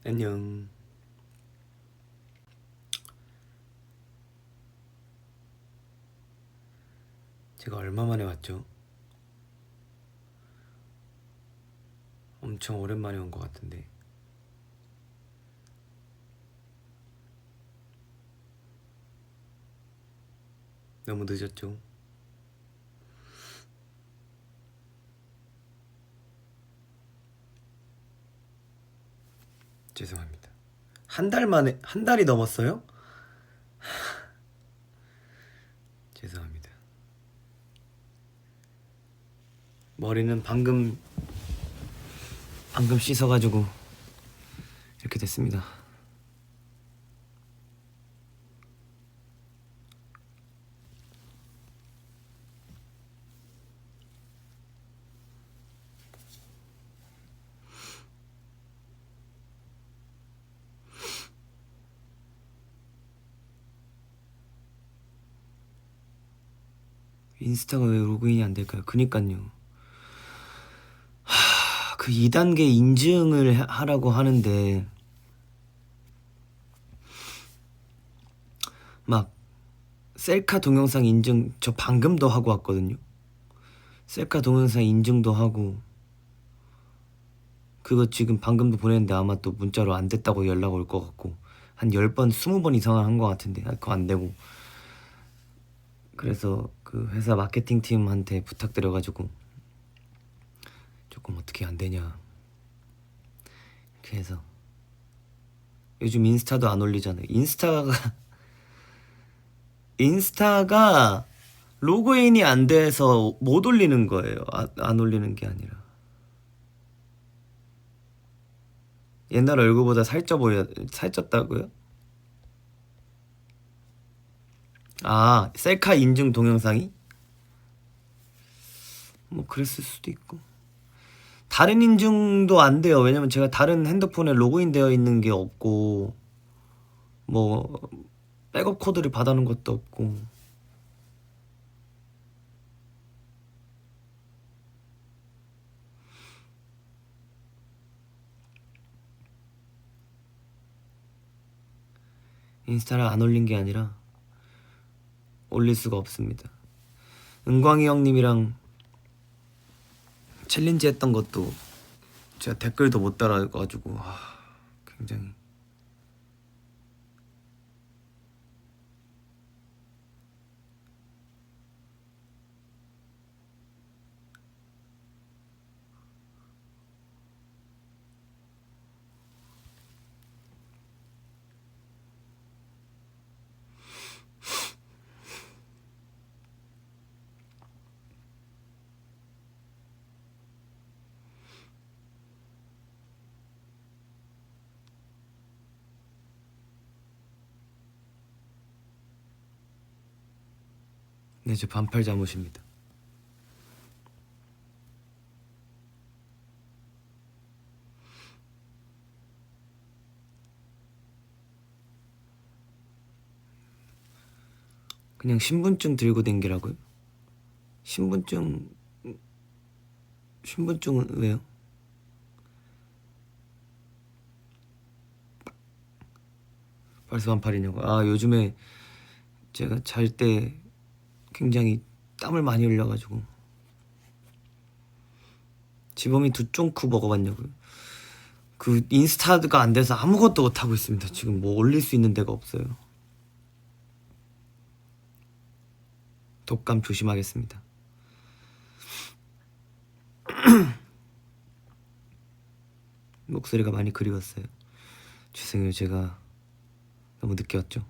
안녕. 제가 얼마 만에 왔죠? 엄청 오랜만에 온 것 같은데. 너무 늦었죠? 죄송합니다. 한 달 만에, 한 달이 넘었어요? 죄송합니다. 머리는 방금 씻어가지고 이렇게 됐습니다. 인스타가 왜 로그인이 안 될까요? 그니깐요. 그 2단계 인증을 하라고 하는데 막 셀카 동영상 인증 저 방금도 하고 왔거든요. 셀카 동영상 인증도 하고 그거 지금 방금도 보냈는데 아마 또 문자로 안 됐다고 연락 올 것 같고 한 10번, 20번 이상은 한 것 같은데 그거 안 되고 그래서 그 회사 마케팅 팀한테 부탁드려가지고 조금 어떻게 안 되냐 이렇게 해서 요즘 인스타도 안 올리잖아요. 인스타가 로그인이 안 돼서 못 올리는 거예요. 안 올리는 게 아니라 옛날 얼굴보다 살쪘다고요? 아, 셀카 인증 동영상이? 뭐 그랬을 수도 있고 다른 인증도 안 돼요. 왜냐면 제가 다른 핸드폰에 로그인 되어 있는 게 없고 뭐 백업 코드를 받아놓은 것도 없고 인스타를 안 올린 게 아니라 올릴 수가 없습니다. 은광이 형님이랑 챌린지 했던 것도 제가 댓글도 못 달아가지고 굉장히 네, 저 반팔 잠옷입니다. 그냥 신분증 들고 댕기라고요? 신분증은 왜요? 벌써 반팔이냐고. 아, 요즘에 제가 잘 때 굉장히 땀을 많이 흘려가지고 지범이 두쫑쿠 먹어봤냐고요? 그 인스타가 안 돼서 아무것도 못하고 있습니다. 지금 뭐 올릴 수 있는 데가 없어요. 독감 조심하겠습니다. 목소리가 많이 그리웠어요. 죄송해요. 제가 너무 늦게 왔죠.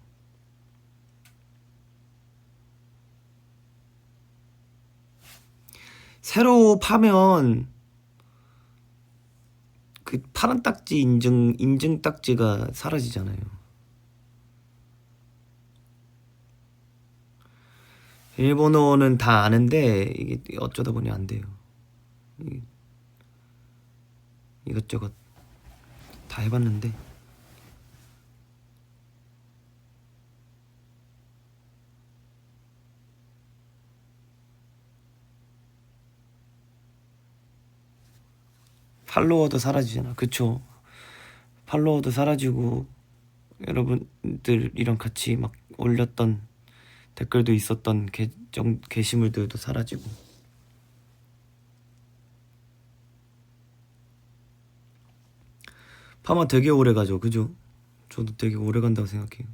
새로 파면 그 파란 딱지 인증 딱지가 사라지잖아요. 일본어는 다 아는데 이게 어쩌다 보니 안 돼요. 이것저것 다 해봤는데 팔로워도 사라지잖아. 그쵸? 팔로워도 사라지고 여러분들이랑 같이 막 올렸던 댓글도 있었던 계정 게시물들도 사라지고. 파마 되게 오래 가죠, 그죠? 저도 되게 오래 간다고 생각해요.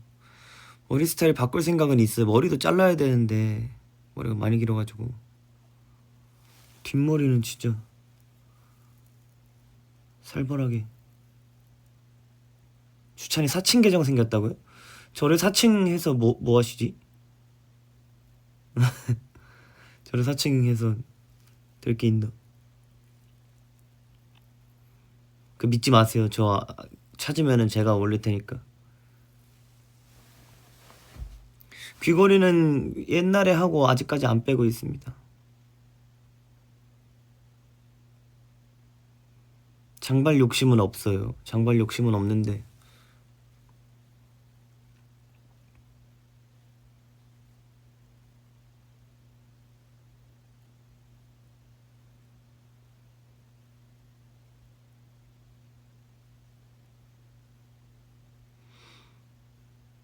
머리 스타일 바꿀 생각은 있어요. 머리도 잘라야 되는데 머리가 많이 길어가지고. 뒷머리는 진짜 살벌하게. 주찬이 사칭 계정 생겼다고요? 저를 사칭해서 뭐 하시지? 저를 사칭해서 될 게 있나? 그 믿지 마세요. 저 찾으면은 제가 올릴 테니까. 귀걸이는 옛날에 하고 아직까지 안 빼고 있습니다. 장발 욕심은 없어요. 장발 욕심은 없는데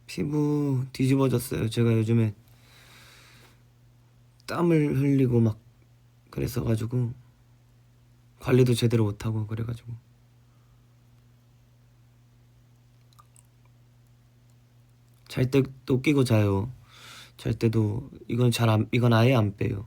피부 뒤집어졌어요. 제가 요즘에 땀을 흘리고 막 그랬어가지고 관리도 제대로 못하고 그래가지고. 잘 때도 끼고 자요. 잘 때도 이건 아예 안 빼요.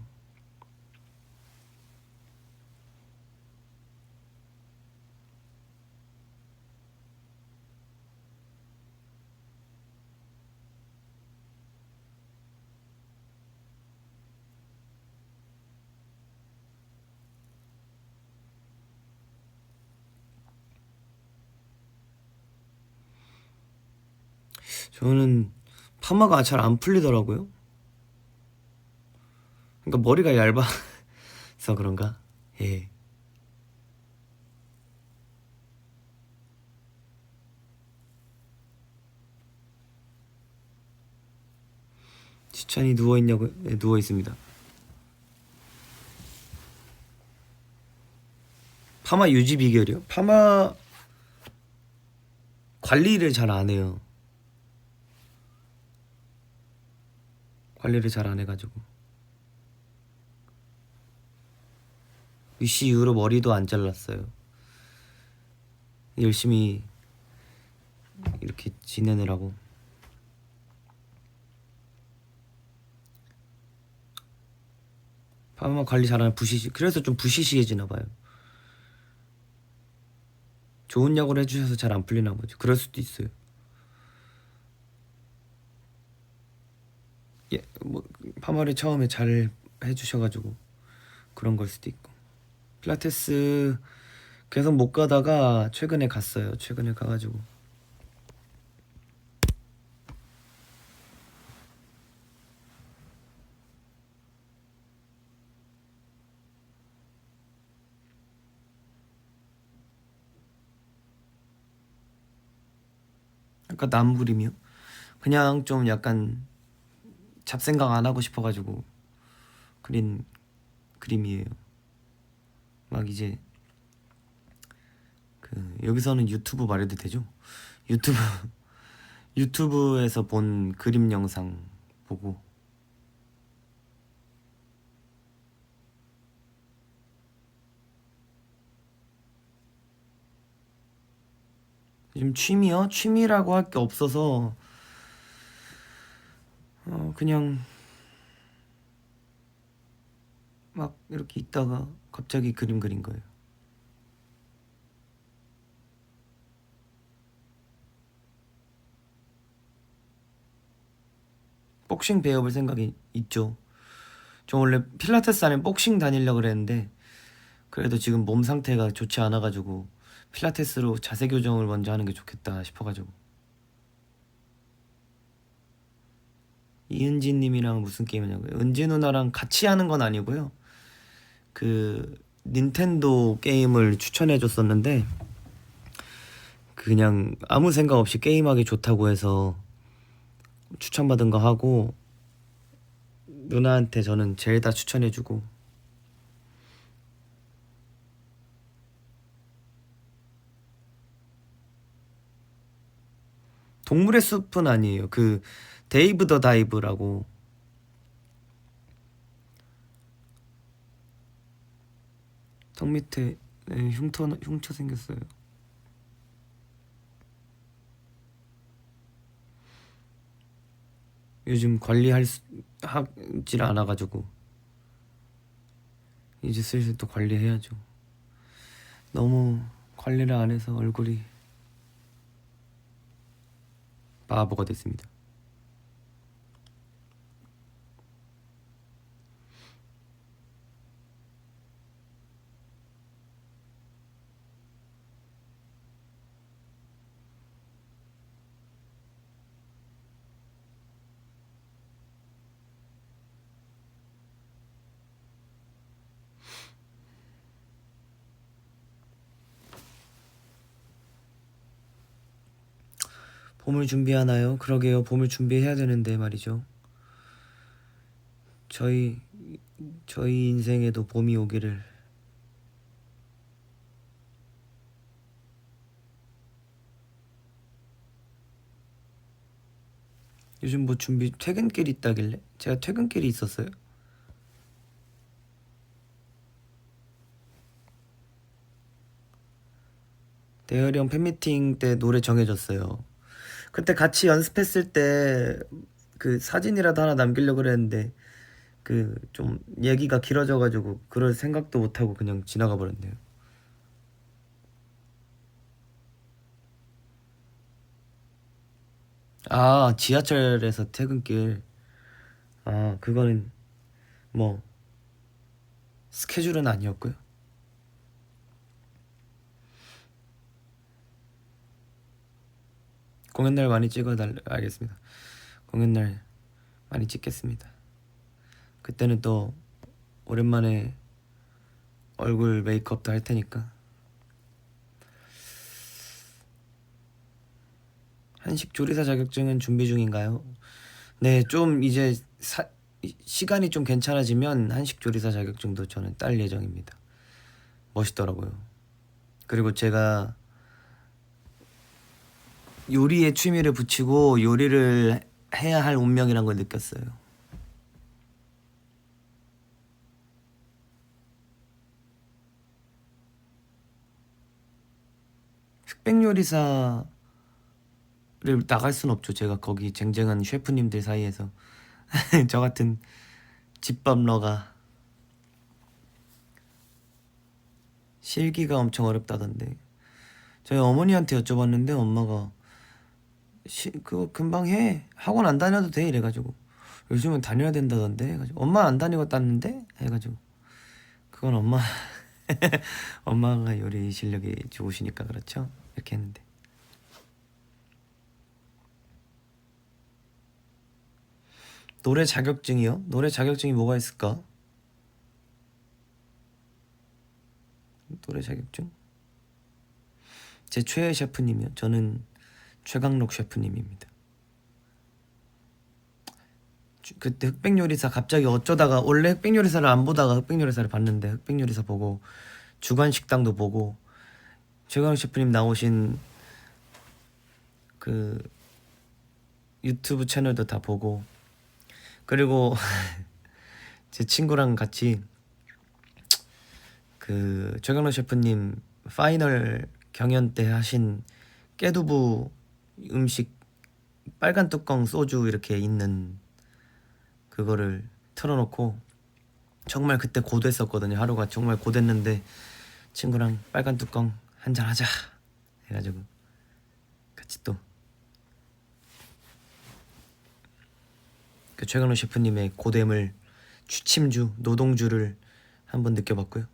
저는 파마가 잘 안 풀리더라고요. 그러니까 머리가 얇아서 그런가? 예. 추천이 누워있냐고요? 네, 누워있습니다. 파마 유지 비결이요? 파마 관리를 잘 안 해요. 관리를 잘 안 해가지고. 위시 이후로 머리도 안 잘랐어요. 열심히 이렇게 지내느라고. 파마 관리 잘하는 그래서 좀 부시시해지나 봐요. 좋은 약을 해주셔서 잘 안 풀리나 보죠. 그럴 수도 있어요. 예, 뭐 파마를 처음에 잘 해주셔가지고 그런 걸 수도 있고. 필라테스 계속 못 가다가 최근에 갔어요. 최근에 가가지고. 아까 남 그림이요? 그냥 좀 약간 잡생각 안 하고 싶어가지고 그린 그림이에요. 막 이제 여기서는 유튜브 말해도 되죠? 유튜브 유튜브에서 본 그림 영상 보고. 요즘 취미요? 취미라고 할 게 없어서 그냥 막 이렇게 있다가 갑자기 그림 그린 거예요. 복싱 배워볼 생각이 있죠. 저 원래 필라테스 안에 복싱 다니려고 그랬는데 그래도 지금 몸 상태가 좋지 않아가지고 필라테스로 자세 교정을 먼저 하는 게 좋겠다 싶어가지고. 이은지 님이랑 무슨 게임 하냐고요? 은지 누나랑 같이 하는 건 아니고요. 그 닌텐도 게임을 추천해 줬었는데 그냥 아무 생각 없이 게임하기 좋다고 해서 추천받은 거 하고, 누나한테 저는 젤다 추천해주고. 동물의 숲은 아니에요. 그 데이브 더 다이브라고. 턱 밑에 흉터 생겼어요. 요즘 하질 않아가지고 이제 슬슬 또 관리해야죠. 너무 관리를 안 해서 얼굴이 바보가 됐습니다. 봄을 준비하나요? 그러게요. 봄을 준비해야 되는데 말이죠. 저희 인생에도 봄이 오기를. 요즘 뭐 퇴근길이 있다길래 제가 퇴근길이 있었어요. 대열이 형 팬미팅 때 노래 정해졌어요. 그때 같이 연습했을 때 그 사진이라도 하나 남기려고 그랬는데 그 좀 얘기가 길어져가지고 그럴 생각도 못하고 그냥 지나가 버렸네요. 아, 지하철에서 퇴근길. 아, 그거는 뭐 스케줄은 아니었고요. 공연날 많이 알겠습니다. 공연날 많이 찍겠습니다. 그때는 또 오랜만에 얼굴 메이크업도 할 테니까. 한식 조리사 자격증은 준비 중인가요? 네, 좀 이제 시간이 좀 괜찮아지면 한식 조리사 자격증도 저는 딸 예정입니다. 멋있더라고요. 그리고 제가 요리에 취미를 붙이고 요리를 해야 할 운명이란 걸 느꼈어요. 흑백 요리사를 나갈 순 없죠. 제가 거기 쟁쟁한 셰프님들 사이에서 저 같은 집밥러가. 실기가 엄청 어렵다던데. 저희 어머니한테 여쭤봤는데 엄마가 그거 금방 해. 학원 안 다녀도 돼. 이래가지고 요즘은 다녀야 된다던데 해가지고 엄마 안 다니고 땄는데 해가지고 그건 엄마가 요리 실력이 좋으시니까 그렇죠. 이렇게 했는데. 노래 자격증이요? 노래 자격증이 뭐가 있을까? 노래 자격증? 제 최애 셰프님이요. 저는 최강록 셰프님입니다. 그때 흑백요리사 갑자기 어쩌다가 원래 흑백요리사를 안 보다가 흑백요리사를 봤는데 흑백요리사 보고 주간식당도 보고 최강록 셰프님 나오신 그 유튜브 채널도 다 보고 그리고 제 친구랑 같이 그 최강록 셰프님 파이널 경연 때 하신 깨두부 음식 빨간 뚜껑 소주 이렇게 있는 그거를 틀어놓고 정말 그때 고됐었거든요. 하루가 정말 고됐는데 친구랑 빨간 뚜껑 한잔 하자 해가지고 같이 또 그 최강록 셰프님의 고됨을 취침주 노동주를 한번 느껴봤고요.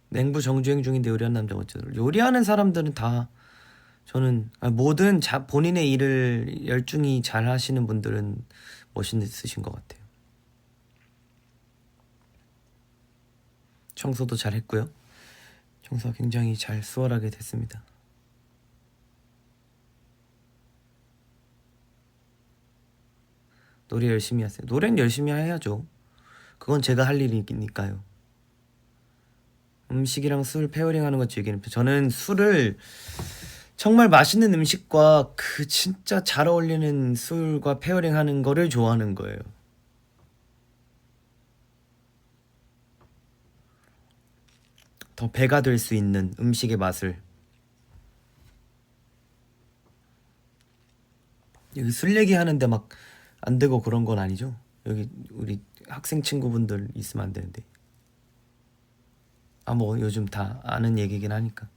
냉부 정주행 중인데 요리하는 남자 어쩌더라. 요리하는 사람들은 다 저는 모든 본인의 일을 열중히 잘 하시는 분들은 멋있으신 것 같아요. 청소도 잘 했고요. 청소가 굉장히 잘 수월하게 됐습니다. 노래 열심히 하세요. 노래는 열심히 해야죠. 그건 제가 할 일이니까요. 음식이랑 술 페어링하는 거 즐기는 편. 저는 술을 정말 맛있는 음식과 그 진짜 잘 어울리는 술과 페어링하는 거를 좋아하는 거예요. 더 배가 될 수 있는 음식의 맛을. 여기 술 얘기하는데 막 안 되고 그런 건 아니죠? 여기 우리 학생 친구분들 있으면 안 되는데. 아, 뭐 요즘 다 아는 얘기긴 하니까.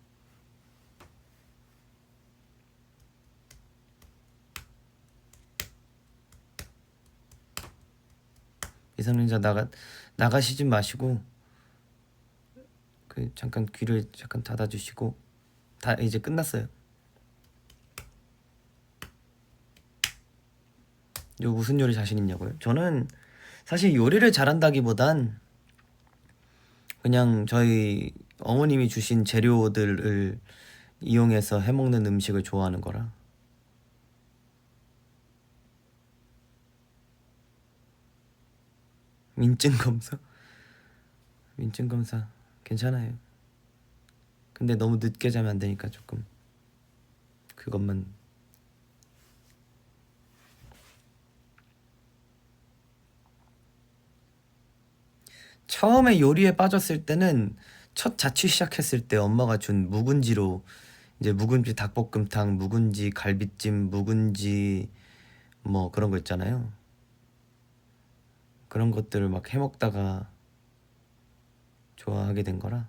미성년자 나가시지 마시고 그 잠깐 귀를 잠깐 닫아주시고. 다 이제 끝났어요. 요 무슨 요리 자신 있냐고요? 저는 사실 요리를 잘한다기보단 그냥 저희 어머님이 주신 재료들을 이용해서 해먹는 음식을 좋아하는 거라. 민증 검사? 민증 검사 괜찮아요. 근데 너무 늦게 자면 안 되니까 조금 그것만. 처음에 요리에 빠졌을 때는 첫 자취 시작했을 때 엄마가 준 묵은지로 이제 묵은지 닭볶음탕, 묵은지 갈비찜, 묵은지 뭐 그런 거 있잖아요. 그런 것들을 막 해먹다가 좋아하게 된 거라.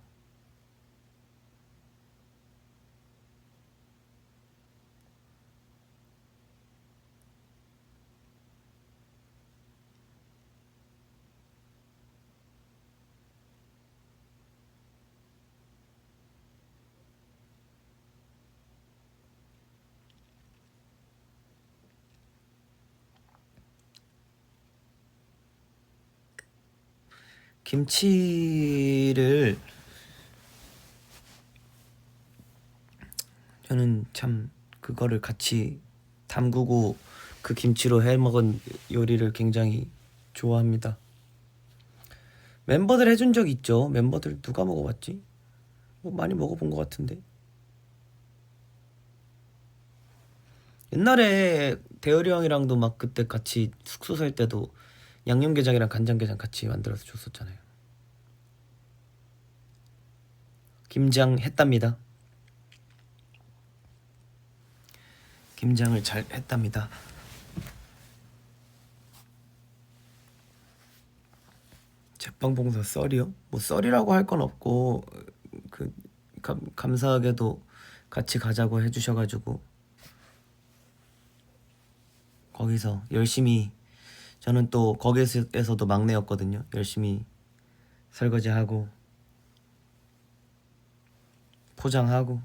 김치를 저는 참 그거를 같이 담그고 그 김치로 해 먹은 요리를 굉장히 좋아합니다. 멤버들 해준 적 있죠. 멤버들 누가 먹어봤지? 뭐 많이 먹어본 것 같은데. 옛날에 대열이 형이랑도 막 그때 같이 숙소 살 때도 양념게장이랑 간장게장 같이 만들어서 줬었잖아요. 김장 했답니다. 김장을 잘 했답니다. 제빵봉사 썰이요? 뭐 썰이라고 할 건 없고 그 감사하게도 같이 가자고 해주셔가지고 거기서 열심히. 저는 또 거기에서도 막내였거든요. 열심히 설거지하고 포장하고.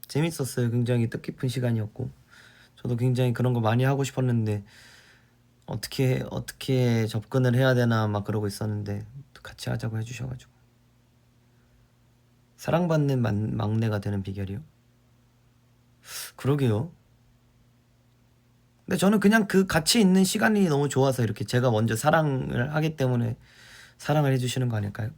재밌었어요. 굉장히 뜻깊은 시간이었고 저도 굉장히 그런 거 많이 하고 싶었는데 어떻게 접근을 해야 되나 막 그러고 있었는데 또 같이 하자고 해주셔가지고. 사랑받는 막내가 되는 비결이요? 그러게요. 근데 저는 그냥 그 같이 있는 시간이 너무 좋아서 이렇게 제가 먼저 사랑을 하기 때문에 사랑을 해주시는 거 아닐까요?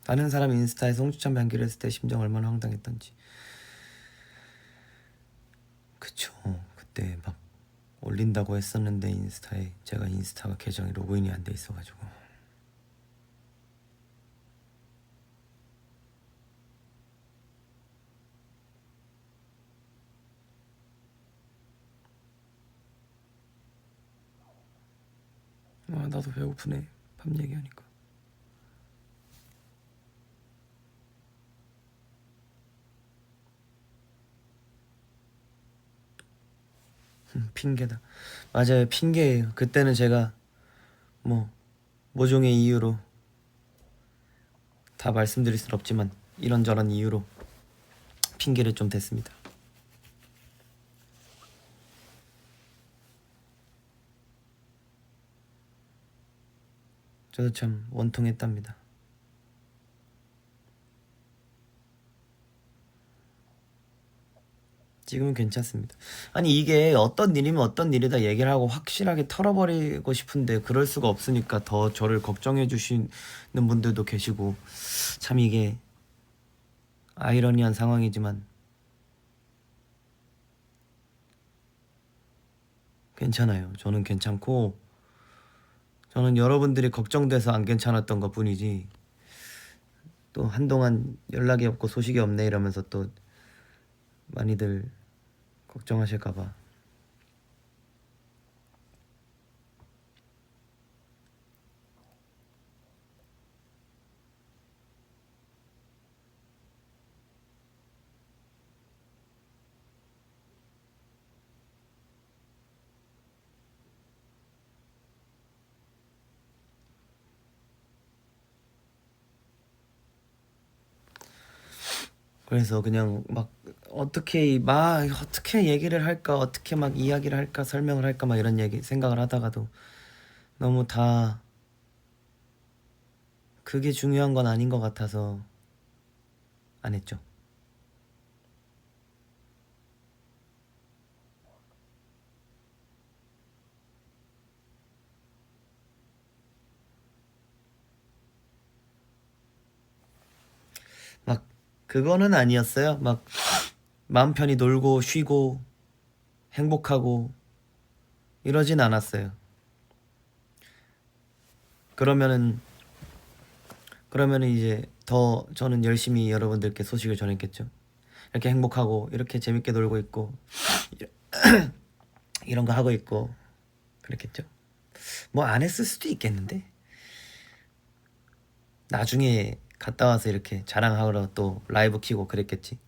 다른 사람 인스타에서 홍주찬 반기를 했을 때 심정 얼마나 황당했던지. 그쵸. 그때 막 올린다고 했었는데 인스타에 제가 인스타가 계정이 로그인이 안 돼 있어가지고. 아, 나도 배고프네. 밥 얘기하니까. 핑계다. 맞아요. 핑계예요. 그때는 제가 뭐 모종의 이유로 다 말씀드릴 순 없지만 이런저런 이유로 핑계를 좀 댔습니다. 저도 참 원통했답니다. 지금은 괜찮습니다. 아니 이게 어떤 일이면 어떤 일이다 얘기를 하고 확실하게 털어버리고 싶은데 그럴 수가 없으니까 더 저를 걱정해 주시는 분들도 계시고, 참 이게 아이러니한 상황이지만 괜찮아요. 저는 괜찮고, 저는 여러분들이 걱정돼서 안 괜찮았던 것 뿐이지, 또 한동안 연락이 없고 소식이 없네 이러면서 또 많이들 걱정하실까봐. 그래서 그냥 막 어떻게 얘기를 할까, 어떻게 막 이야기를 할까, 설명을 할까, 막 이런 얘기 생각을 하다가도 너무 다 그게 중요한 건 아닌 것 같아서 안 했죠. 막 그거는 아니었어요. 막 마음 편히 놀고 쉬고 행복하고 이러진 않았어요. 그러면은 이제 더 저는 열심히 여러분들께 소식을 전했겠죠. 이렇게 행복하고 이렇게 재밌게 놀고 있고 이런 거 하고 있고 그랬겠죠. 뭐 안 했을 수도 있겠는데, 나중에 갔다 와서 이렇게 자랑하러 또 라이브 키고 그랬겠지.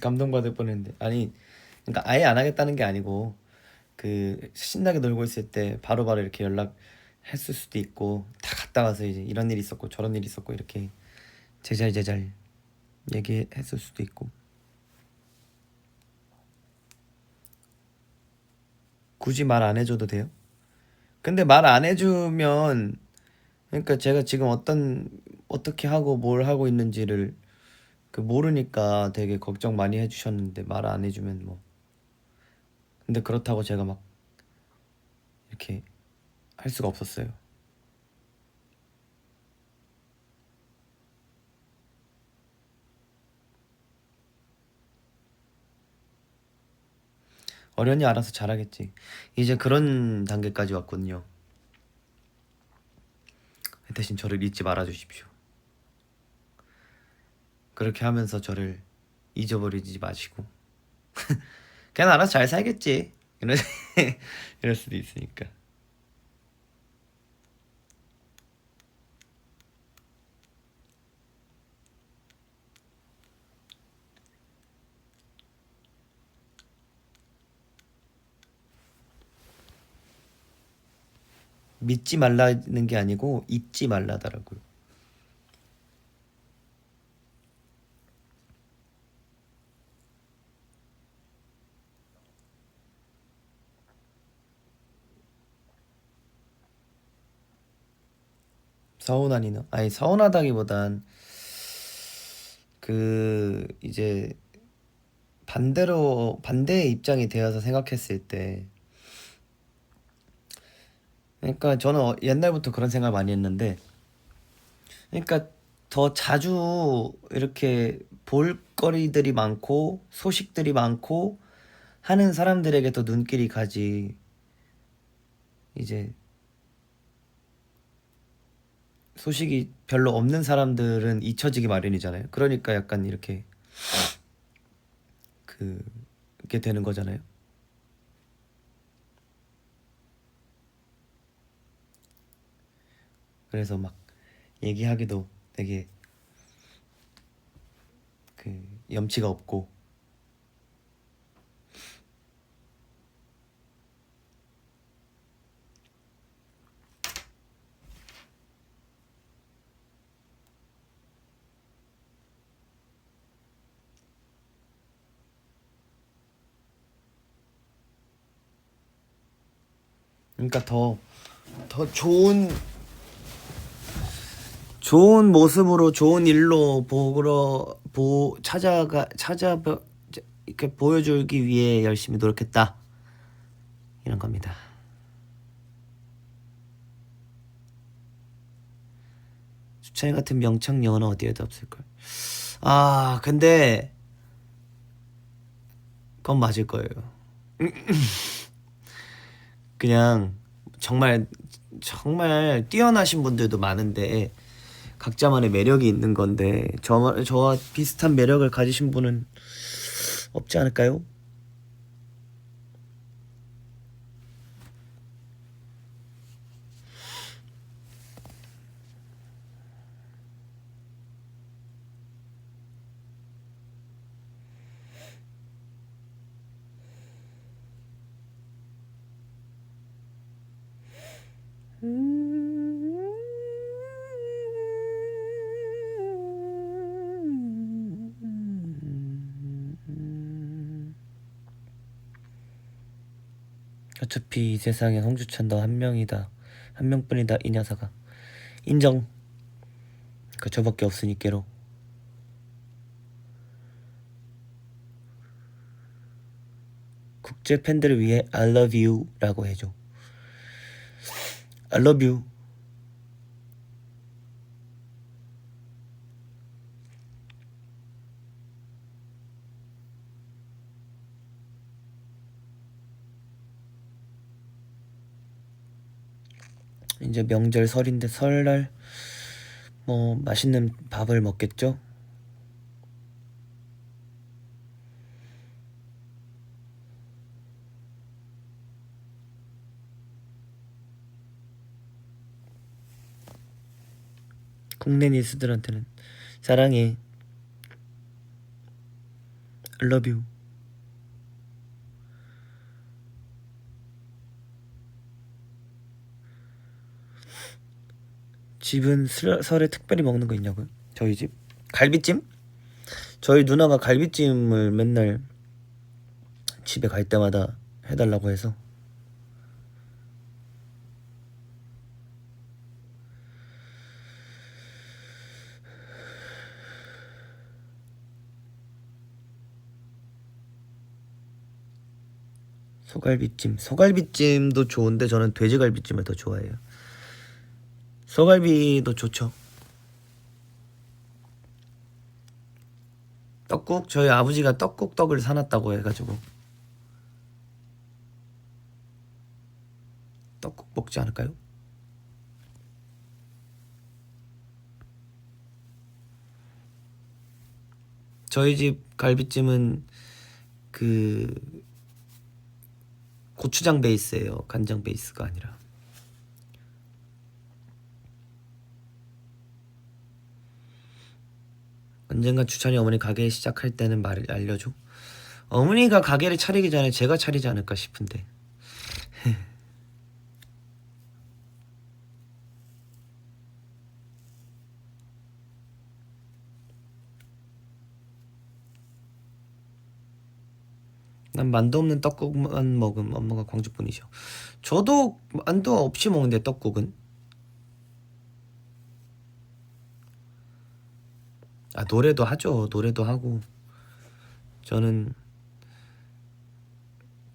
감동받을 뻔했는데, 아니 그러니까 아예 안 하겠다는 게 아니고, 그 신나게 놀고 있을 때 바로바로 이렇게 연락했을 수도 있고, 다 갔다 와서 이제 이런 일이 있었고 저런 일이 있었고 이렇게 제잘 얘기했을 수도 있고. 굳이 말 안 해줘도 돼요? 근데 말 안 해주면, 그러니까 제가 지금 어떻게 하고 뭘 하고 있는지를 그 모르니까 되게 걱정 많이 해주셨는데, 말 안 해주면 뭐. 근데 그렇다고 제가 막 이렇게 할 수가 없었어요. 어련히 알아서 잘하겠지. 이제 그런 단계까지 왔거든요. 대신 저를 잊지 말아 주십시오. 그렇게 하면서 저를 잊어버리지 마시고 그냥 알아서 잘 살겠지 이런 이럴 수도 있으니까. 믿지 말라는 게 아니고 잊지 말라더라고요. 서운하니는, 아니 서운하다기보단 그 이제 반대의 입장이 되어서 생각했을 때, 그러니까 저는 옛날부터 그런 생각 많이 했는데, 그러니까 더 자주 이렇게 볼거리들이 많고 소식들이 많고 하는 사람들에게 더 눈길이 가지, 이제 소식이 별로 없는 사람들은 잊혀지기 마련이잖아요. 그러니까 약간 이렇게 그게 되는 거잖아요. 그래서 막 얘기하기도 되게 그 염치가 없고, 그러니까 더 좋은 모습으로 좋은 일로 이렇게 보여주기 위해 열심히 노력했다 이런 겁니다. 수찬이 같은 명창 영어는 어디에도 없을걸. 아 근데 그건 맞을 거예요. 그냥 정말 뛰어나신 분들도 많은데 각자만의 매력이 있는 건데 저와 비슷한 매력을 가지신 분은 없지 않을까요? 어차피 이 세상엔 홍주찬 너 한 명이다. 한 명뿐이다 이 녀석아. 인정. 그 저밖에 없으니께로. 국제 팬들을 위해 I love you 라고 해줘. I love you. 이제 명절 설인데 설날 뭐 맛있는 밥을 먹겠죠? 국내 니스들한테는 사랑해. I love you. 집은 설에 특별히 먹는 거 있냐고요? 저희 집? 갈비찜? 저희 누나가 갈비찜을 맨날 집에 갈 때마다 해달라고 해서. 소갈비찜도 좋은데 저는 돼지갈비찜을 더 좋아해요. 소갈비도 좋죠. 떡국? 저희 아버지가 떡국떡을 사놨다고 해가지고 떡국 먹지 않을까요? 저희 집 갈비찜은 그 고추장 베이스예요. 간장 베이스가 아니라. 언젠가 주찬이 어머니 가게 시작할 때는 말을 알려줘. 어머니가 가게를 차리기 전에 제가 차리지 않을까 싶은데. 난 만두 없는 떡국만 먹음. 엄마가 광주 분이셔. 저도 만두 없이 먹는데 떡국은. 아 노래도 하죠. 노래도 하고. 저는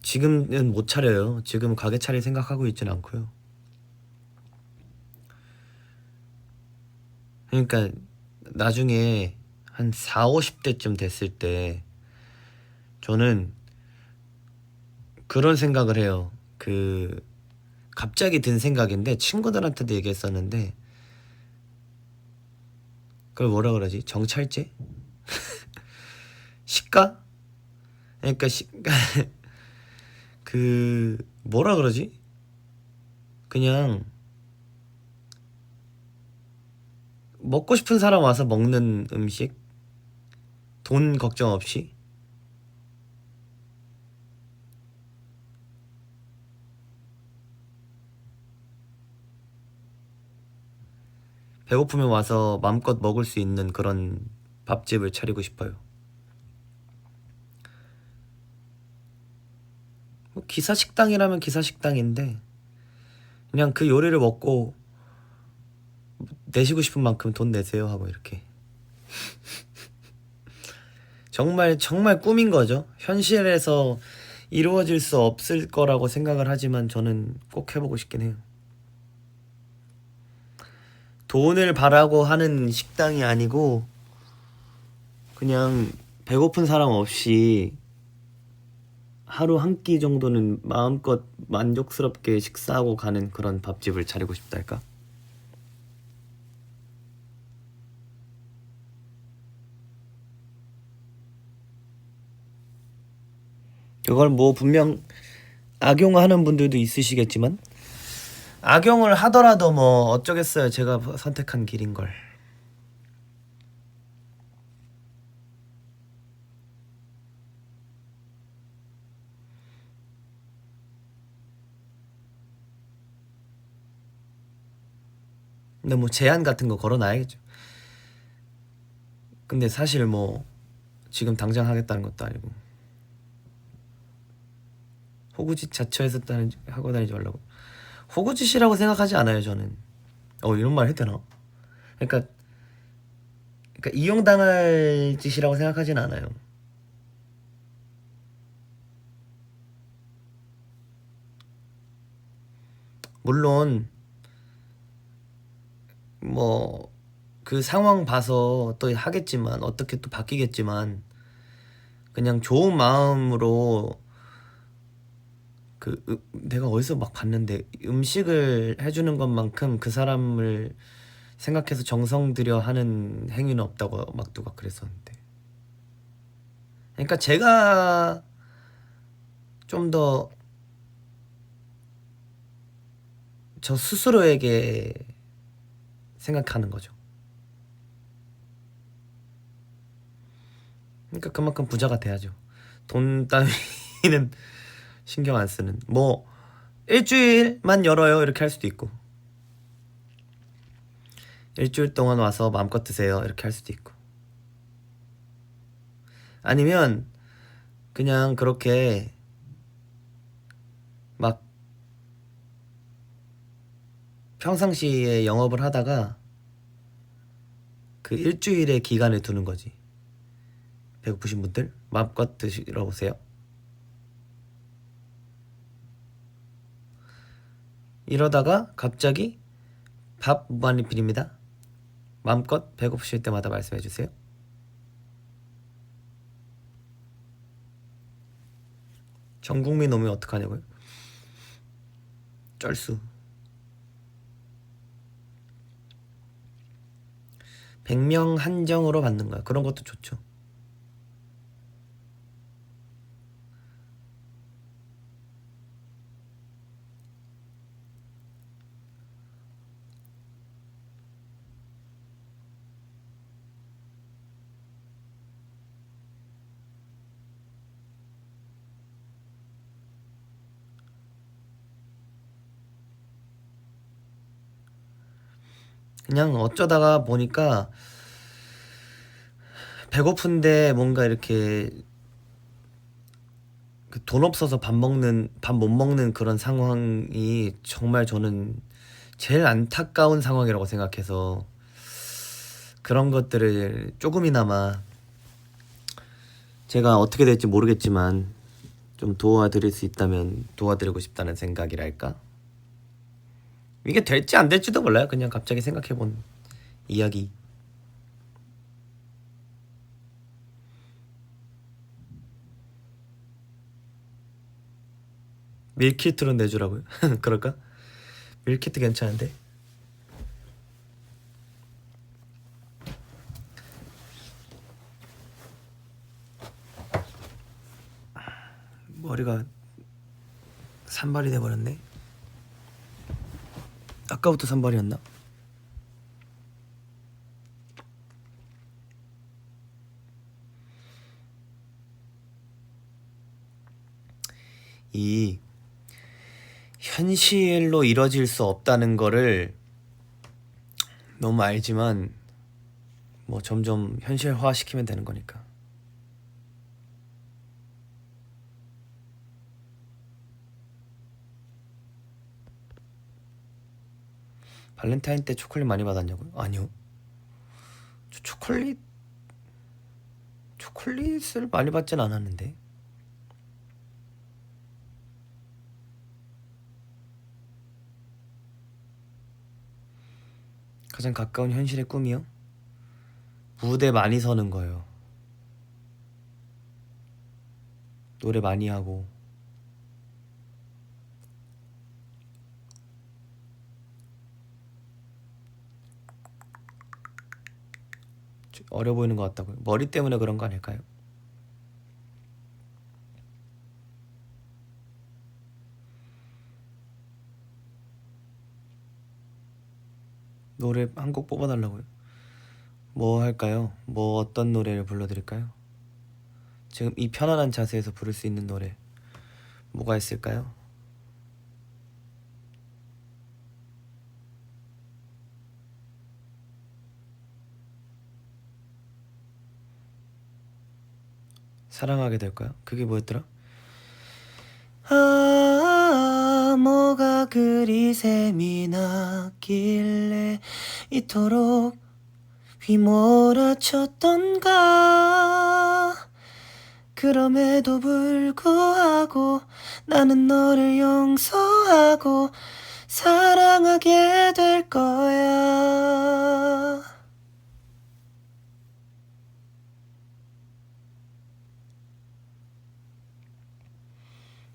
지금은 못 차려요. 지금 가게 차릴 생각하고 있진 않고요. 그러니까 나중에 한 4, 50대쯤 됐을 때 저는 그런 생각을 해요. 갑자기 든 생각인데 친구들한테도 얘기했었는데 그걸 뭐라 그러지? 정찰제? 시가? 그러니까 뭐라 그러지? 그냥 먹고 싶은 사람 와서 먹는 음식? 돈 걱정 없이? 배고프면 와서 마음껏 먹을 수 있는 그런 밥집을 차리고 싶어요. 뭐 기사식당이라면 기사식당인데 그냥 그 요리를 먹고 내시고 싶은 만큼 돈 내세요 하고 이렇게. 정말 정말 꿈인 거죠. 현실에서 이루어질 수 없을 거라고 생각을 하지만 저는 꼭 해보고 싶긴 해요. 돈을 바라고 하는 식당이 아니고 그냥 배고픈 사람 없이 하루 한 끼 정도는 마음껏 만족스럽게 식사하고 가는 그런 밥집을 차리고 싶달까? 그걸 뭐 분명 악용하는 분들도 있으시겠지만 악용을 하더라도 뭐 어쩌겠어요. 제가 선택한 길인 걸. 근데 뭐 제한 같은 거 걸어놔야겠죠. 근데 사실 뭐 지금 당장 하겠다는 것도 아니고 호구짓 자처해서 하고 다니지 말라고. 호구짓이라고 생각하지 않아요 저는. 이런 말 해도 되나? 그러니까 이용당할 짓이라고 생각하진 않아요. 물론 뭐 그 상황 봐서 또 하겠지만 어떻게 또 바뀌겠지만 그냥 좋은 마음으로 내가 어디서 막 봤는데 음식을 해주는 것만큼 그 사람을 생각해서 정성 들여 하는 행위는 없다고 막 누가 그랬었는데. 그러니까 제가 좀 더 저 스스로에게 생각하는 거죠. 그러니까 그만큼 부자가 돼야죠. 돈 따위는 신경 안 쓰는. 뭐 일주일만 열어요 이렇게 할 수도 있고 일주일 동안 와서 마음껏 드세요 이렇게 할 수도 있고 아니면 그냥 그렇게 막 평상시에 영업을 하다가 그 일주일의 기간을 두는 거지. 배고프신 분들 마음껏 드시러 오세요. 이러다가 갑자기 밥 무한리필입니다. 마음껏 배고프실 때마다 말씀해주세요. 전 국민 오면 어떡하냐고요? 쩔수. 100명 한정으로 받는 거야. 그런 것도 좋죠. 그냥 어쩌다가 보니까 배고픈데 뭔가 이렇게 돈 없어서 밥 못 먹는 그런 상황이 정말 저는 제일 안타까운 상황이라고 생각해서 그런 것들을 조금이나마 제가 어떻게 될지 모르겠지만 좀 도와드릴 수 있다면 도와드리고 싶다는 생각이랄까? 이게 될지 안 될지도 몰라요. 그냥 갑자기 생각해본 이야기. 밀키트로 내주라고요? 그럴까? 밀키트 괜찮은데? 머리가 산발이 돼버렸네. 아까부터 산발이었나? 이 현실로 이뤄질 수 없다는 거를 너무 알지만 뭐 점점 현실화 시키면 되는 거니까. 발렌타인 때 초콜릿 많이 받았냐고요? 아니요. 저 초콜릿을 많이 받진 않았는데. 가장 가까운 현실의 꿈이요? 무대 많이 서는 거예요. 노래 많이 하고. 어려 보이는 것 같다고요? 머리 때문에 그런 거 아닐까요? 노래 한 곡 뽑아달라고요? 뭐 할까요? 뭐 어떤 노래를 불러드릴까요? 지금 이 편안한 자세에서 부를 수 있는 노래 뭐가 있을까요? 사랑하게 될까요? 그게 뭐였더라? 뭐가 그리 샘이 났길래 이토록 휘몰아쳤던가. 그럼에도 불구하고 나는 너를 용서하고 사랑하게 될 거야.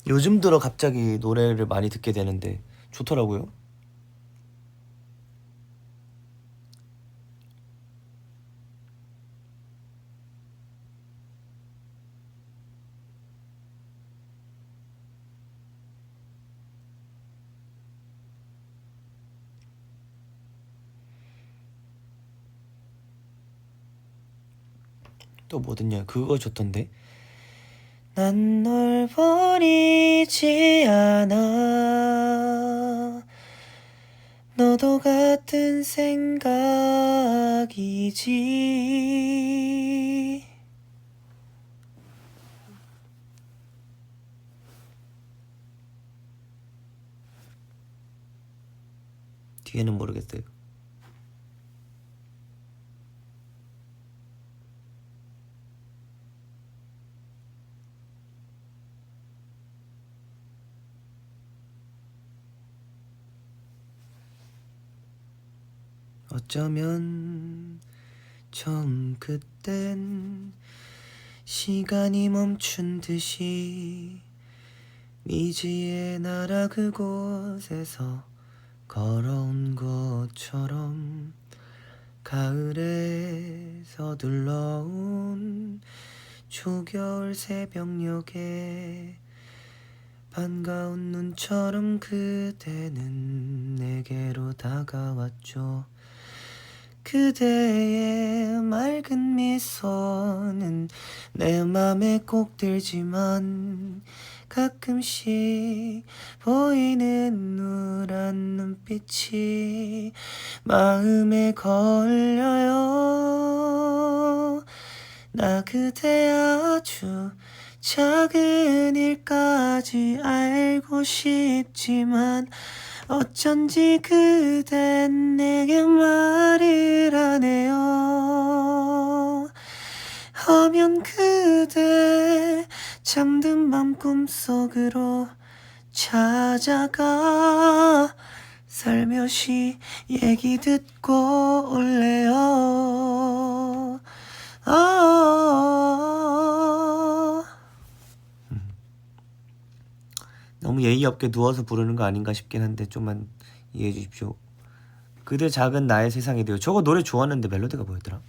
요즘 들어 갑자기 노래를 많이 듣게 되는데 좋더라고요. 또 뭐 듣냐? 그거 좋던데. 난 널 버리지 않아. 너도 같은 생각이지. 뒤에는 모르겠어요. 어쩌면 처음 그땐 시간이 멈춘 듯이 미지의 나라 그곳에서 걸어온 것처럼 가을에 서둘러온 초겨울 새벽녘에 반가운 눈처럼 그대는 내게로 다가왔죠. 그대의 맑은 미소는 내 맘에 꼭 들지만 가끔씩 보이는 누런 눈빛이 마음에 걸려요. 나 그대 아주 작은 일까지 알고 싶지만 어쩐지 그댄 내게 말을 안 해요. 하면 그대 잠든 밤 꿈속으로 찾아가 살며시 얘기 듣고 올래요. 너무 예의 없게 누워서 부르는 거 아닌가 싶긴 한데 좀만 이해해 주십시오. 그대 작은 나의 세상이 되어. 저거 노래 좋았는데 멜로디가 뭐였더라?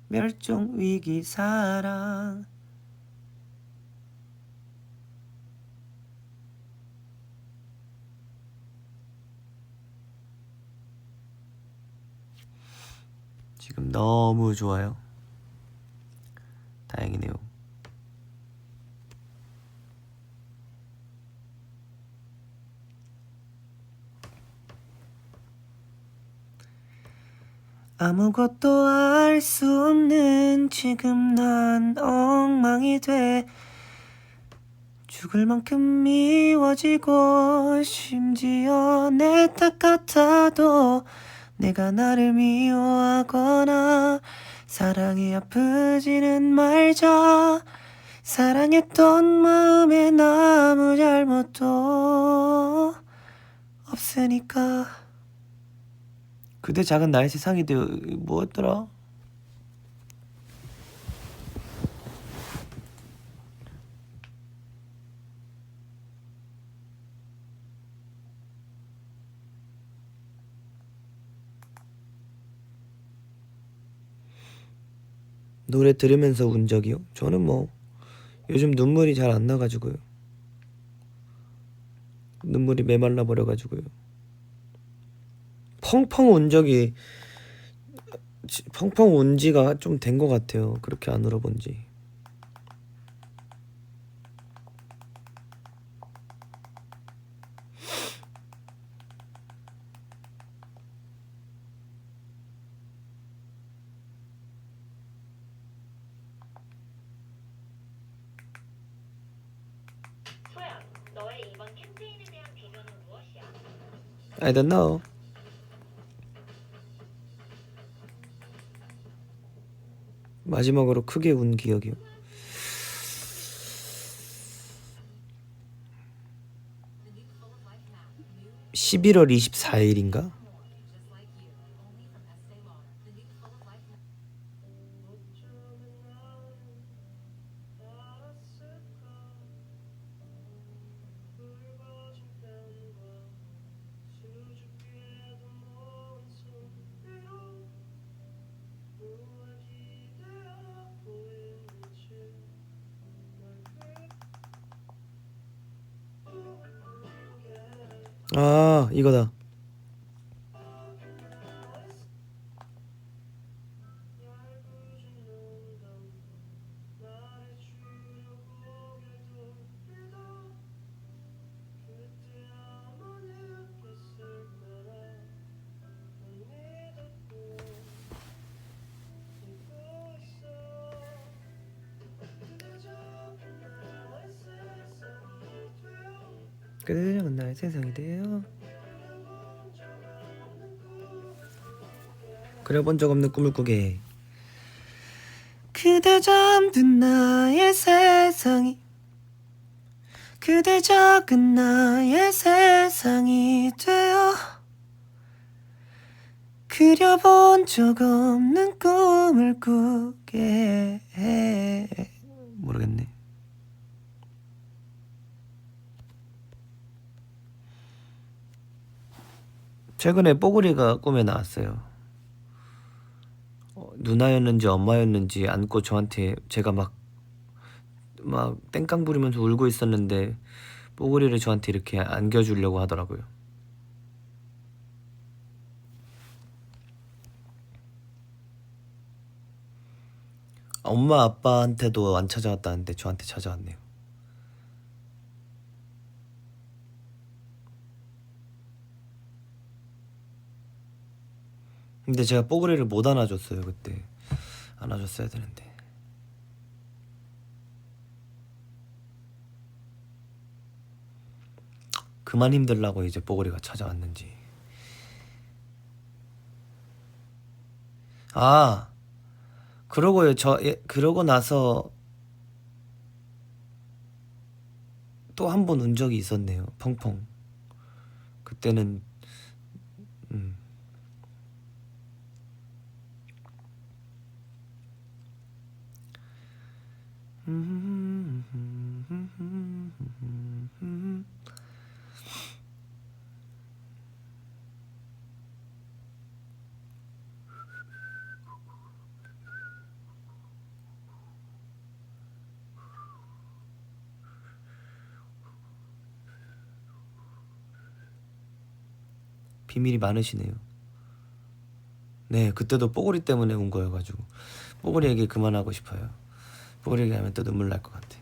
멸종 위기 사랑. 지금 너무 좋아요. 다행이네요. 아무것도 알 수 없는 지금 난 엉망이 돼 죽을 만큼 미워지고 심지어 내 탓 같아도 내가 나를 미워하거나 사랑이 아프지는 말자. 사랑했던 마음에 아무 잘못도 없으니까. 그대 작은 나의 세상이 되어. 뭐였더라? 노래 들으면서 운 적이요? 저는 뭐 요즘 눈물이 잘 안 나가지고요. 눈물이 메말라 버려가지고요. 펑펑 운 적이 펑펑 운 지가 좀 된 것 같아요. 그렇게 안 울어본 지. 소연, 너의 이번 캠페인에 대한 비전은 무엇이야? I don't know. 마지막으로 크게 운 기억이요. 11월 24일인가? 아, 이거다. 그대는 나의 세상이 돼요. 그려본 적 없는 꿈을 꾸게. 그대 잠든 나의 세상이, 그대 작은 나의 세상이 되어 그려본 적 없는 꿈을 꾸게 해. 모르겠네. 최근에 뽀글이가 꿈에 나왔어요. 누나였는지 엄마였는지 안고 저한테, 제가 막 땡깡 부리면서 울고 있었는데 뽀글이를 저한테 이렇게 안겨주려고 하더라고요. 엄마 아빠한테도 안 찾아왔다는데 저한테 찾아왔네요. 근데 제가 뽀글이를 못 안아줬어요. 그때 안아줬어야 되는데. 그만 힘들라고 이제 뽀글이가 찾아왔는지. 아, 그러고요. 그러고 나서 또 한 번 운 적이 있었네요. 펑펑. 그때는 음. 비밀이 많으시네요. 네, 그때도 뽀글이 때문에 운 거여가지고 뽀글이 얘기 그만하고 싶어요. 뽀글이 얘기하면 또 눈물 날 것 같아.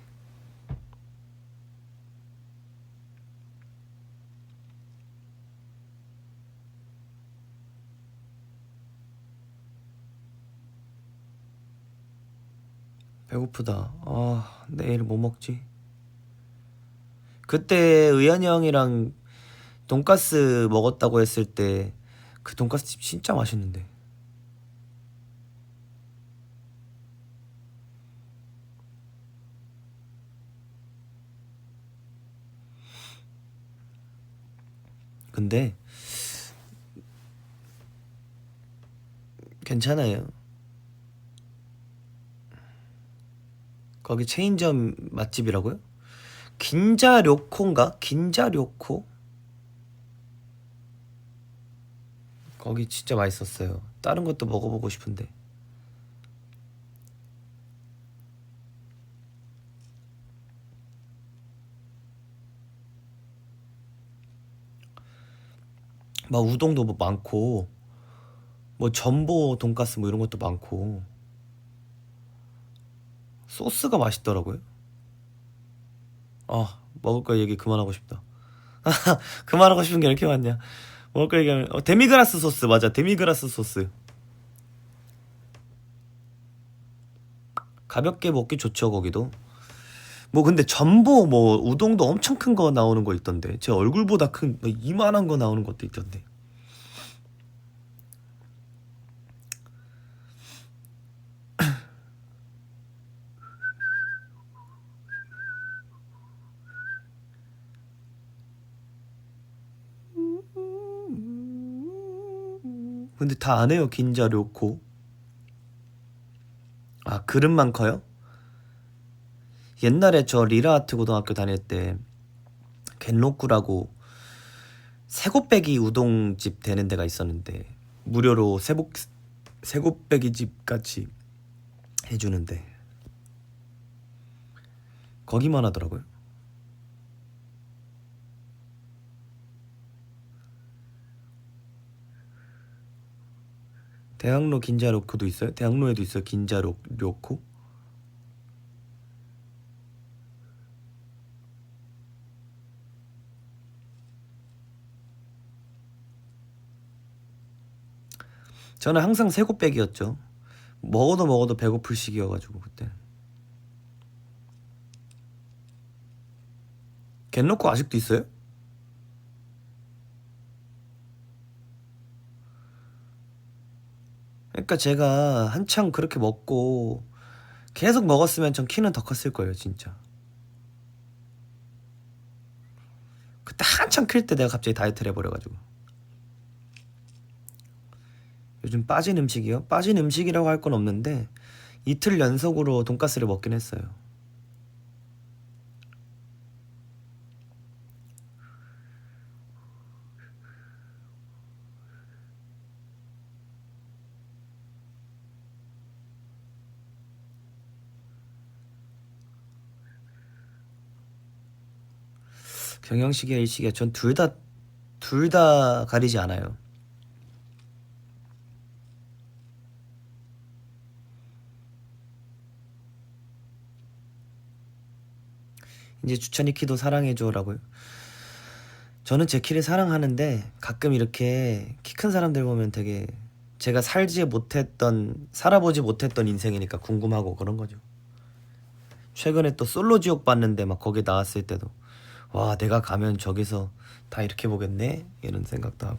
배고프다. 아, 내일 뭐 먹지? 그때 의현이 형이랑 돈가스 먹었다고 했을 때 그 돈가스 집 진짜 맛있는데. 근데 괜찮아요. 거기 체인점 맛집이라고요? 긴자료코인가? 긴자료코? 거기 진짜 맛있었어요. 다른 것도 먹어보고 싶은데. 막 우동도 뭐 많고, 뭐 전보 돈가스 뭐 이런 것도 많고, 소스가 맛있더라고요. 아, 먹을 거 얘기 그만하고 싶다. 그만하고 싶은 게 이렇게 많냐? 먹을 거 얘기하면 데미그라스 소스. 맞아, 데미그라스 소스. 가볍게 먹기 좋죠, 거기도. 뭐 근데 전보 뭐 우동도 엄청 큰 거 나오는 거 있던데. 제 얼굴보다 큰 이만한 거 나오는 것도 있던데. 근데 다 안 해요, 긴자료코. 아, 그릇만 커요? 옛날에 저 리라아트 고등학교 다닐 때 겐로쿠라고 새곱배기 우동집 되는 데가 있었는데 무료로 새곱배기 집 같이 해주는데 거기만 하더라고요. 대학로 긴자로코도 있어요? 대학로에도 있어요, 긴자로코? 저는 항상 새곱배기였죠. 먹어도 배고플 시기여가지고 그때. 겐로코 아직도 있어요? 그러니까 제가 한창 그렇게 먹고 계속 먹었으면 전 키는 더 컸을 거예요, 진짜. 그때 한창 클 때 내가 갑자기 다이어트를 해버려가지고. 요즘 빠진 음식이요? 빠진 음식이라고 할 건 없는데 이틀 연속으로 돈가스를 먹긴 했어요. 경영식이야 일식이야 전 둘 다 가리지 않아요. 이제 주찬이 키도 사랑해줘라고요. 저는 제 키를 사랑하는데 가끔 이렇게 키 큰 사람들 보면 되게 제가 살아보지 못했던 인생이니까 궁금하고 그런 거죠. 최근에 또 솔로 지옥 봤는데 막 거기 나왔을 때도 와, 내가 가면 저기서 다 이렇게 보겠네? 이런 생각도 하고.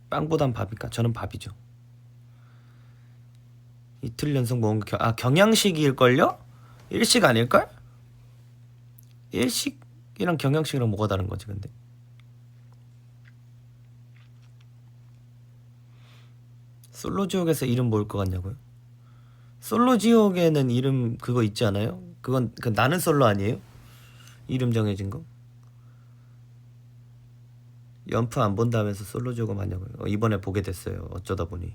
빵보단 밥이니까 저는 밥이죠. 이틀 연속 먹은 게 경양식일걸요? 일식 아닐걸? 일식이랑 경양식이랑 뭐가 다른 거지 근데? 솔로지옥에서 이름 뭘 것 같냐고요? 솔로지옥에는 이름 그거 있지 않아요? 그건 나는 솔로 아니에요? 이름 정해진 거? 연프 안 본다면서 솔로지옥을 맞냐고요? 이번에 보게 됐어요, 어쩌다 보니.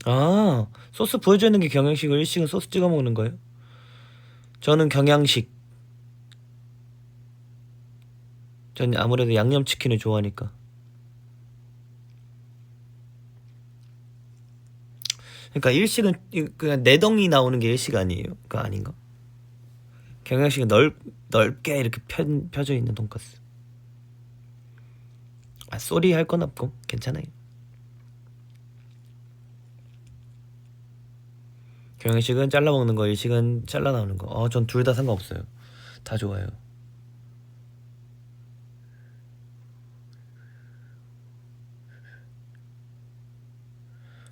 아, 소스 보여줘 있는 게 경양식이고 일식은 소스 찍어 먹는 거예요? 저는 경양식. 전 아무래도 양념치킨을 좋아하니까. 그러니까 일식은 그냥 내덩이 나오는 게 일식 아니에요? 그거 아닌가? 경양식은 넓게 이렇게 펴져 있는 돈가스. 아, 쏘리 할 건 없고 괜찮아요. 경영식은 잘라 먹는 거, 일식은 잘라 나오는 거. 전 둘 다 상관없어요. 다 좋아요.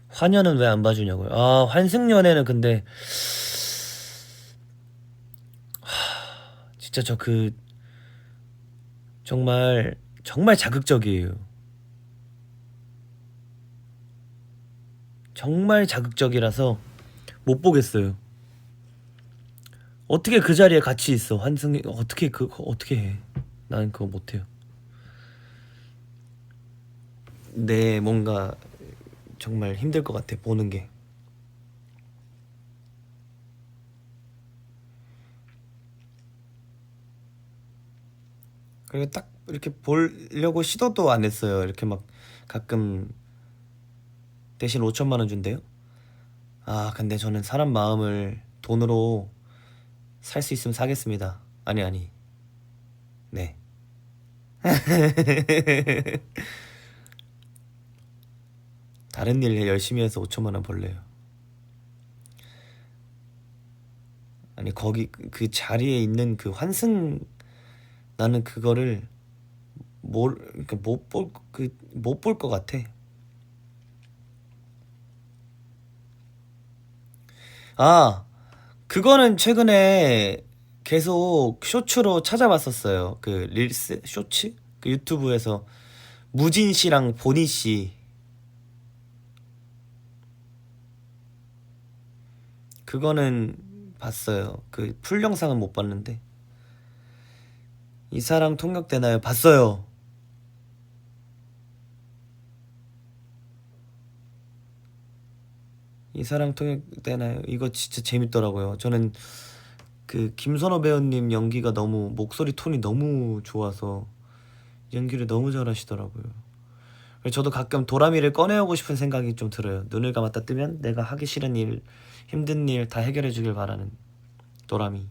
환연은 왜 안 봐주냐고요? 환승연애는 근데 진짜 저 정말 정말 자극적이에요. 정말 자극적이라서 못 보겠어요. 어떻게 그 자리에 같이 있어? 어떻게 어떻게 해? 난 그거 못 해요. 네, 뭔가 정말 힘들 것 같아 보는 게. 그리고 딱 이렇게 보려고 시도도 안 했어요. 이렇게 막 가끔 대신 5천만 원 준대요. 근데 저는 사람 마음을 돈으로 살 수 있으면 사겠습니다. 아니. 네. 다른 일 열심히 해서 5천만 원 벌래요. 아니, 거기 그 자리에 있는 그 환승, 나는 그거를 그러니까 못 볼 것 같아. 그거는 최근에 계속 쇼츠로 찾아봤었어요. 그 릴스 쇼츠 그 유튜브에서 무진 씨랑 보니 씨, 그거는 봤어요. 그 풀 영상은 못 봤는데. 이 사람 통역되나요? 봤어요. 이 사람 통역되나요? 이거 진짜 재밌더라고요. 저는 그 김선호 배우님 연기가 너무, 목소리 톤이 너무 좋아서 연기를 너무 잘하시더라고요. 그래서 저도 가끔 도라미를 꺼내오고 싶은 생각이 좀 들어요. 눈을 감았다 뜨면 내가 하기 싫은 일, 힘든 일 다 해결해 주길 바라는 도라미.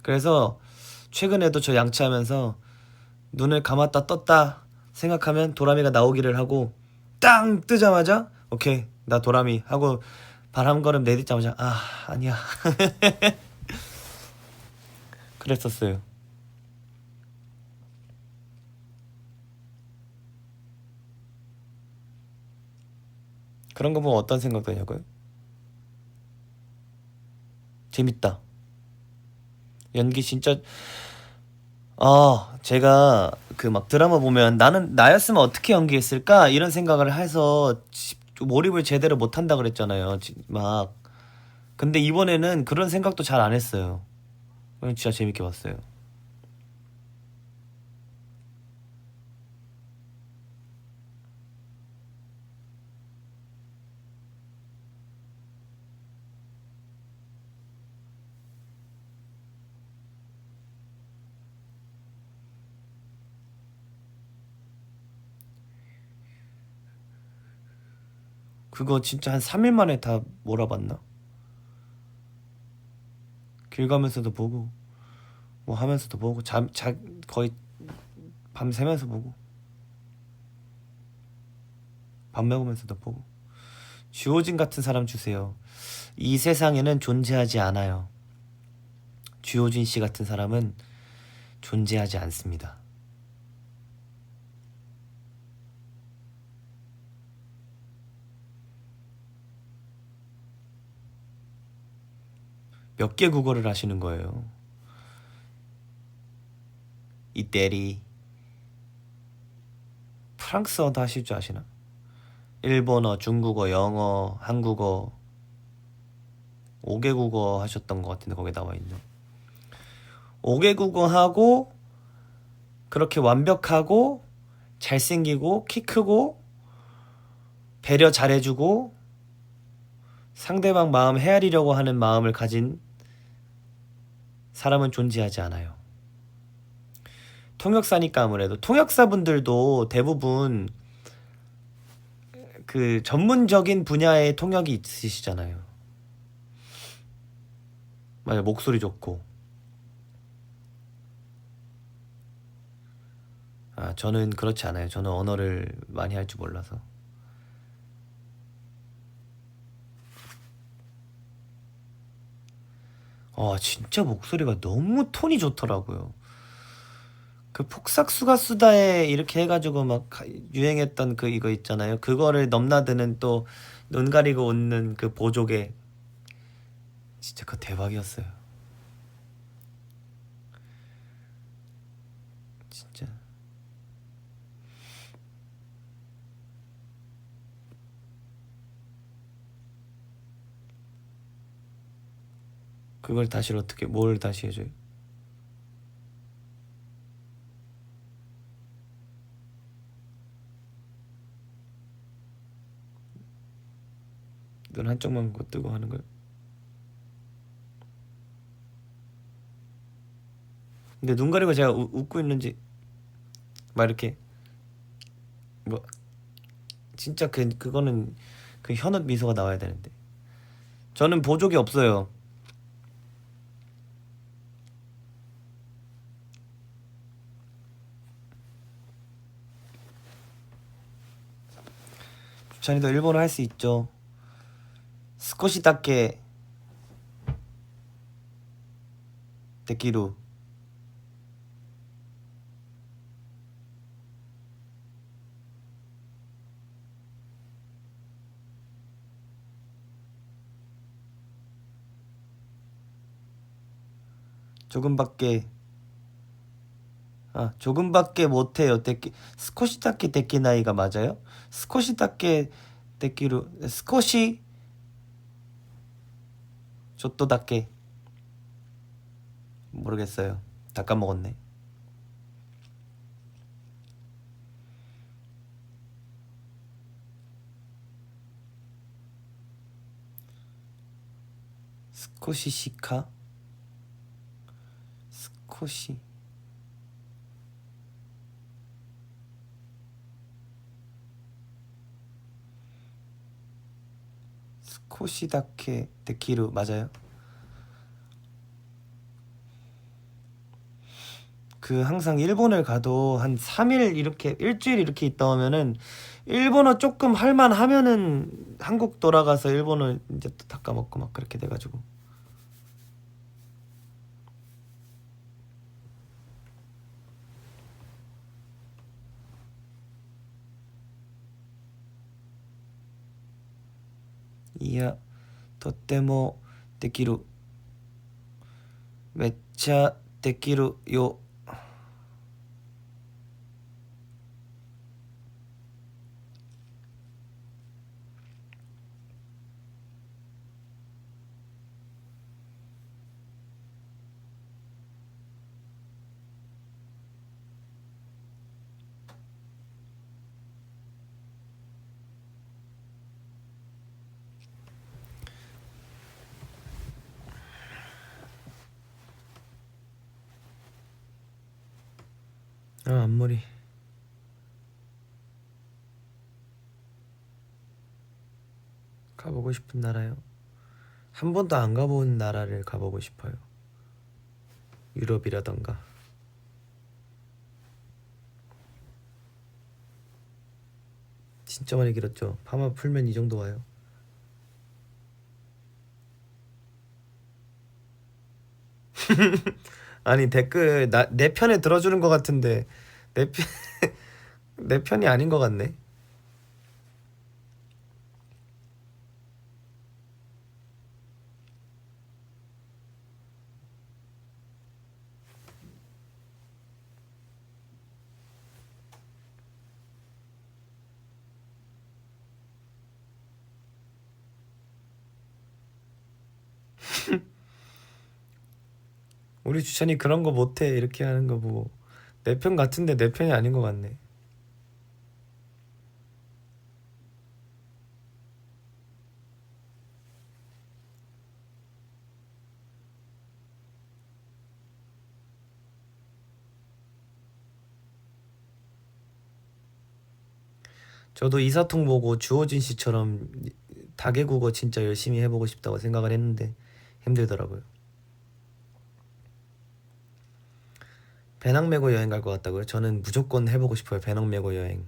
그래서 최근에도 저 양치하면서 눈을 감았다 떴다 생각하면 도라미가 나오기를 하고, 땅 뜨자마자 오케이 나 도라미 하고 발 한 걸음 내딛자마자 아니야. 그랬었어요. 그런 거 보면 어떤 생각 드냐고요? 재밌다. 연기 진짜. 제가 그 막 드라마 보면 나는 나였으면 어떻게 연기했을까 이런 생각을 해서 몰입을 제대로 못 한다 그랬잖아요. 막. 근데 이번에는 그런 생각도 잘 안 했어요. 그냥 진짜 재밌게 봤어요. 그거 진짜 한 3일 만에 다 몰아봤나? 길 가면서도 보고 뭐 하면서도 보고 거의 밤새면서 보고 밥 먹으면서도 보고. 주호진 같은 사람 주세요. 이 세상에는 존재하지 않아요. 주호진 씨 같은 사람은 존재하지 않습니다. 몇 개 국어를 하시는 거예요? 이태리, 프랑스어도 하실 줄 아시나? 일본어, 중국어, 영어, 한국어 5개 국어 하셨던 것 같은데 거기에 나와 있는 5개 국어 하고, 그렇게 완벽하고 잘생기고 키 크고 배려 잘해주고 상대방 마음 헤아리려고 하는 마음을 가진 사람은 존재하지 않아요. 통역사니까 아무래도 통역사분들도 대부분 그 전문적인 분야의 통역이 있으시잖아요. 맞아, 목소리 좋고. 아, 저는 그렇지 않아요. 저는 언어를 많이 할 줄 몰라서. 진짜 목소리가 너무 톤이 좋더라고요. 그 폭삭수가 수다에 이렇게 해가지고 막 유행했던 그 이거 있잖아요. 그거를 넘나드는 또 눈 가리고 웃는 그 보조개. 진짜 그거 대박이었어요. 진짜. 그걸 다시 어떻게, 뭘 다시 해줘요? 눈 한쪽만 뜨고 하는 거요? 근데 눈 가리고 제가 웃고 있는지 막 이렇게 뭐 진짜 그거는 그 현욱 미소가 나와야 되는데 저는 보조개 없어요. 주찬이도 일본어 할 수 있죠. 스코시다케 데키루. 조금밖에 조금밖에 못해요. 스코시다케 데키나이가 맞아요? 스코시다케 데키루 스코시 조또다케 모르겠어요. 다 까먹었네. 스코시시카 스코시 스코시다케 데키루 맞아요? 그 항상 일본을 가도 한 3일 이렇게 일주일 이렇게 있다 오면은 일본어 조금 할만 하면은 한국 돌아가서 일본어 이제 또 다 까먹고 막 그렇게 돼가지고 이야 とってもできる めっちゃできるよ 앞머리 가보고 싶은 나라요? 한 번도 안 가본 나라를 가보고 싶어요. 유럽이라던가. 진짜 많이 길었죠. 파마 풀면 이 정도 와요. 아니 댓글 내 편에 들어주는 것 같은데 내 편, 내 편이 아닌 것 같네. 우리 주찬이 그런 거 못해 이렇게 하는 거 보고 내 편 같은데 내 편이 아닌 것 같네. 저도 이사통 보고 주호진 씨처럼 다계국어 진짜 열심히 해보고 싶다고 생각을 했는데 힘들더라고요. 배낭 메고 여행 갈 것 같다고요? 저는 무조건 해보고 싶어요. 배낭 메고 여행.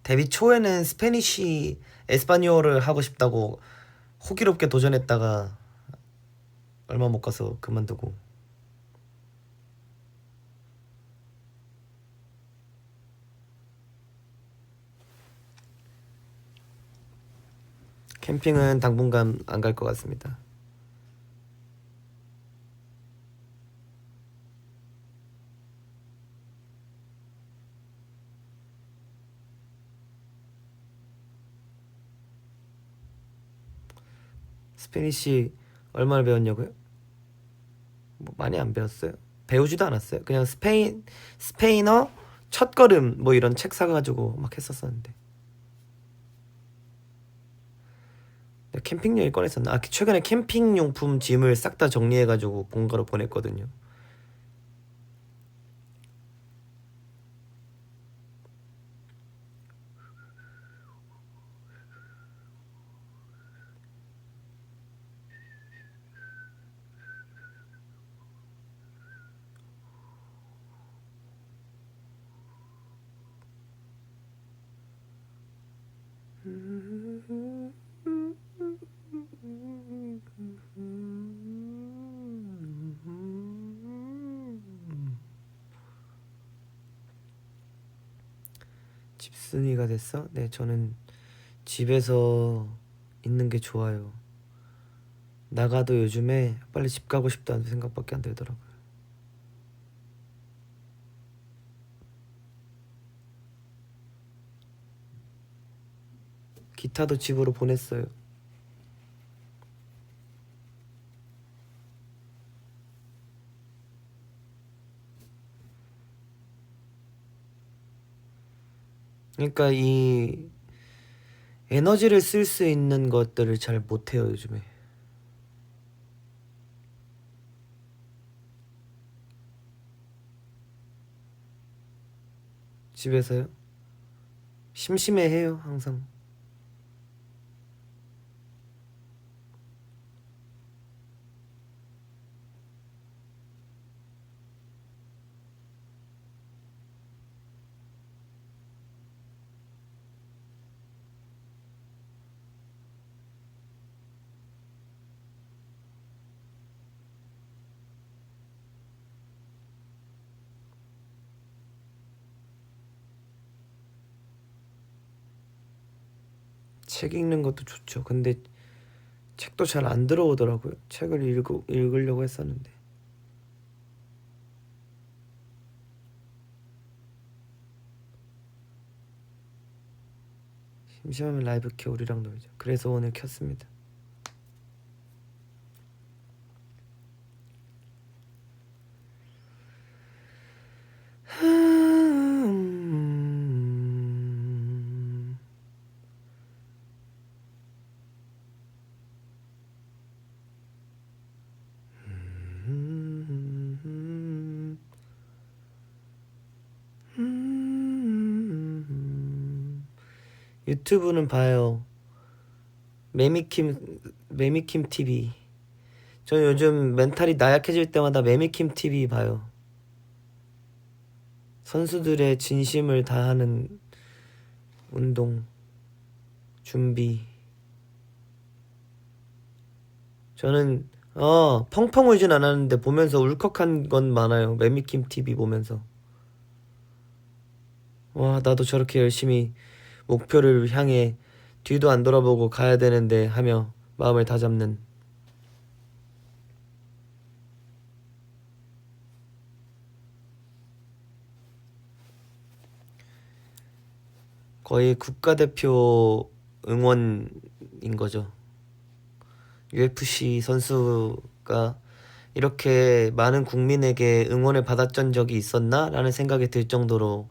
데뷔 초에는 스페니쉬 에스파니어를 하고 싶다고 호기롭게 도전했다가 얼마 못 가서 그만두고. 캠핑은 당분간 안 갈 것 같습니다. 스페니쉬 얼마나 배웠냐고요? 뭐 많이 안 배웠어요. 배우지도 않았어요. 그냥 스페인어 첫걸음 뭐 이런 책 사가지고 막 했었었는데. 캠핑 얘기 꺼냈었나? 아, 최근에 캠핑 용품 짐을 싹 다 정리해가지고 본가로 보냈거든요. 집순이가 됐어? 네, 저는 집에서 있는 게 좋아요. 나가도 요즘에 빨리 집 가고 싶다는 생각밖에 안 들더라고요. 기타도 집으로 보냈어요. 그러니까 이 에너지를 쓸 수 있는 것들을 잘 못해요, 요즘에. 집에서요? 심심해해요, 항상. 책 읽는 것도 좋죠. 근데 책도 잘 안 들어오더라고요. 책을 읽으려고 했었는데. 심심하면 라이브 켜 우리랑 놀자. 그래서 오늘 켰습니다. 유튜브는 봐요. 매미킴 TV. 저 요즘 멘탈이 나약해질 때마다 매미킴 TV 봐요. 선수들의 진심을 다하는 운동 준비. 저는 펑펑 울진 않았는데 보면서 울컥한 건 많아요. 매미킴 TV 보면서. 와, 나도 저렇게 열심히 목표를 향해 뒤도 안 돌아보고 가야 되는데 하며 마음을 다잡는. 거의 국가대표 응원인 거죠. UFC 선수가 이렇게 많은 국민에게 응원을 받았던 적이 있었나? 라는 생각이 들 정도로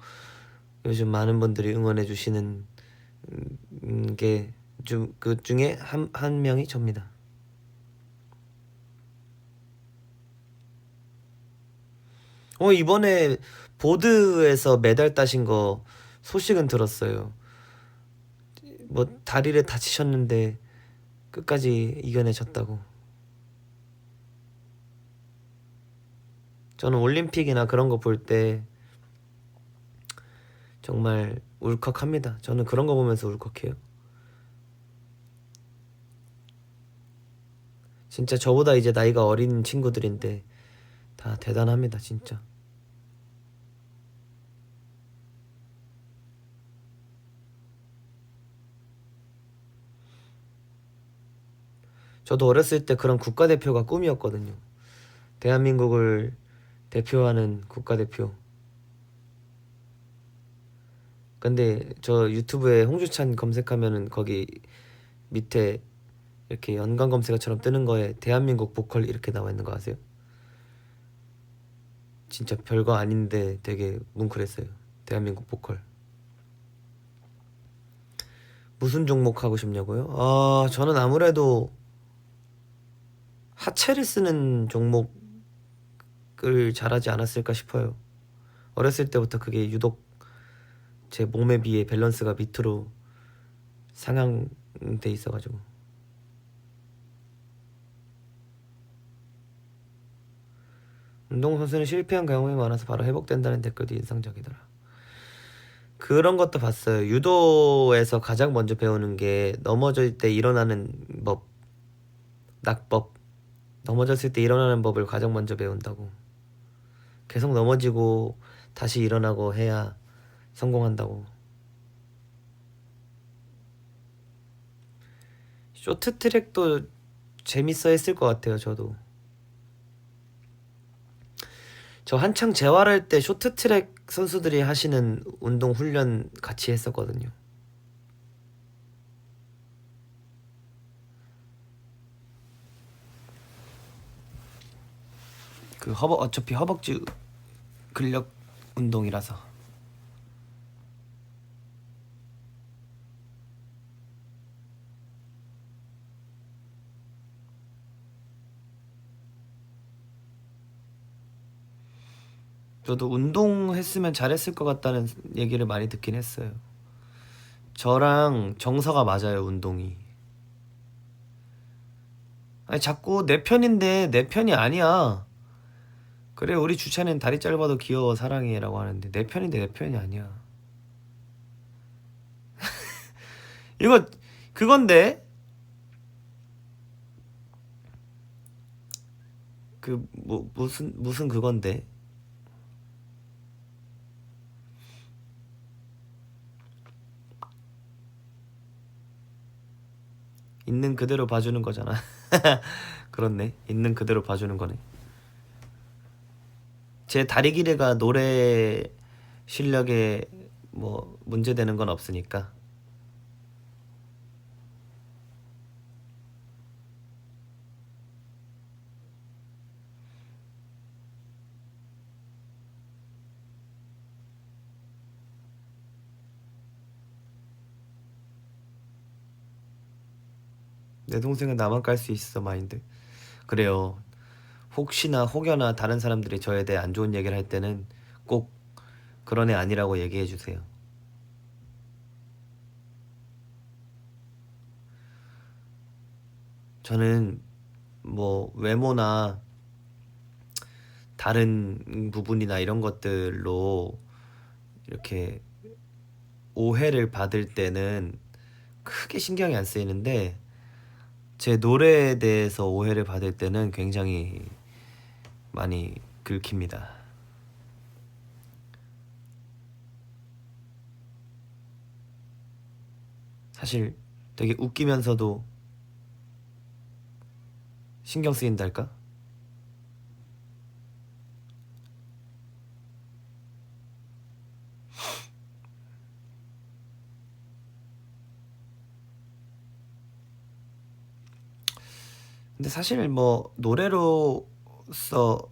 요즘 많은 분들이 응원해 주시는 게 그 중에 한 명이 접니다. 이번에 보드에서 메달 따신 거 소식은 들었어요. 뭐 다리를 다치셨는데 끝까지 이겨내셨다고. 저는 올림픽이나 그런 거 볼 때 정말 울컥합니다. 저는 그런 거 보면서 울컥해요. 진짜 저보다 이제 나이가 어린 친구들인데 다 대단합니다, 진짜. 저도 어렸을 때 그런 국가대표가 꿈이었거든요. 대한민국을 대표하는 국가대표. 근데 저 유튜브에 홍주찬 검색하면은 거기 밑에 이렇게 연관 검색어처럼 뜨는 거에 대한민국 보컬 이렇게 나와 있는 거 아세요? 진짜 별거 아닌데 되게 뭉클했어요. 대한민국 보컬. 무슨 종목 하고 싶냐고요? 저는 아무래도 하체를 쓰는 종목을 잘하지 않았을까 싶어요. 어렸을 때부터 그게 유독 제 몸에 비해 밸런스가 밑으로 상향돼 있어가지고. 운동선수는 실패한 경험이 많아서 바로 회복된다는 댓글도 인상적이더라. 그런 것도 봤어요. 유도에서 가장 먼저 배우는 게 넘어질 때 일어나는 법, 낙법. 넘어졌을 때 일어나는 법을 가장 먼저 배운다고. 계속 넘어지고 다시 일어나고 해야 성공한다고. 쇼트트랙도 재밌어 했을 것 같아요, 저도. 저 한창 재활할 때 쇼트트랙 선수들이 하시는 운동 훈련 같이 했었거든요. 어차피 허벅지 근력 운동이라서. 저도 운동했으면 잘했을 것 같다는 얘기를 많이 듣긴 했어요. 저랑 정서가 맞아요, 운동이. 아니, 자꾸 내 편인데 내 편이 아니야. 그래, 우리 주차는 다리 짧아도 귀여워, 사랑해라고 하는데 내 편인데 내 편이 아니야. 이거 그건데 그 뭐 무슨 그건데 있는 그대로 봐주는 거잖아. 그렇네, 있는 그대로 봐주는 거네. 제 다리 길이가 노래 실력에 뭐 문제되는 건 없으니까. 내 동생은 나만 깔 수 있어 마인드. 그래요. 혹여나 다른 사람들이 저에 대해 안 좋은 얘기를 할 때는 꼭 그런 애 아니라고 얘기해 주세요. 저는 뭐 외모나 다른 부분이나 이런 것들로 이렇게 오해를 받을 때는 크게 신경이 안 쓰이는데 제 노래에 대해서 오해를 받을 때는 굉장히 많이 긁힙니다. 사실 되게 웃기면서도 신경 쓰인달까? 근데 사실 뭐 노래로서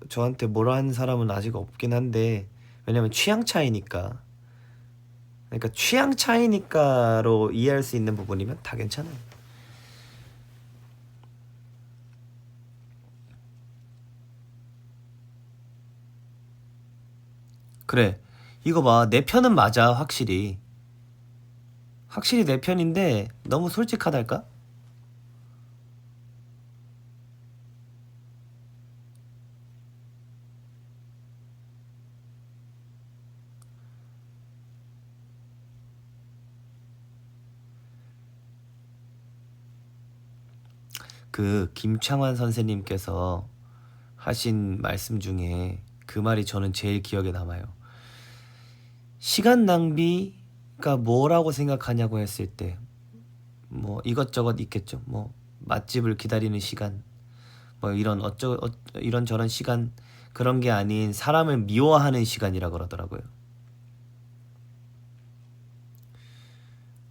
저한테 뭐라 하는 사람은 아직 없긴 한데, 왜냐면 취향 차이니까. 그러니까 취향 차이니까로 이해할 수 있는 부분이면 다 괜찮아요. 그래, 이거 봐, 내 편은 맞아. 확실히 내 편인데 너무 솔직하달까? 그 김창완 선생님께서 하신 말씀 중에 그 말이 저는 제일 기억에 남아요. 시간 낭비가 뭐라고 생각하냐고 했을 때 뭐 이것저것 있겠죠. 뭐 맛집을 기다리는 시간, 뭐 이런 저런 시간, 그런 게 아닌 사람을 미워하는 시간이라 그러더라고요.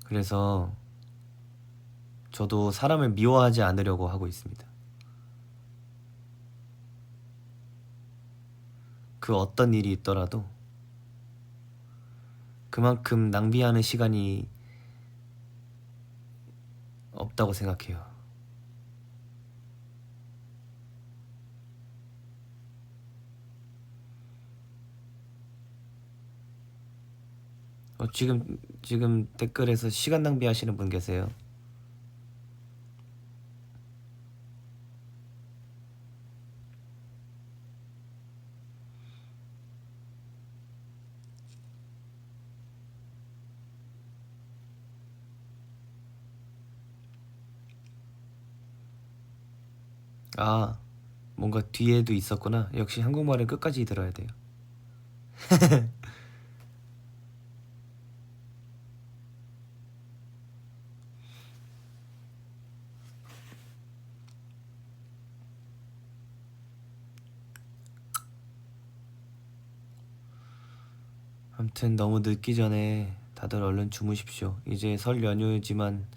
그래서 저도 사람을 미워하지 않으려고 하고 있습니다. 그 어떤 일이 있더라도 그만큼 낭비하는 시간이 없다고 생각해요. 지금 댓글에서 시간 낭비하시는 분 계세요. 아, 뭔가 뒤에도 있었구나. 역시 한국말은 끝까지 들어야 돼요. 아무튼 너무 늦기 전에 다들 얼른 주무십시오. 이제 설 연휴지만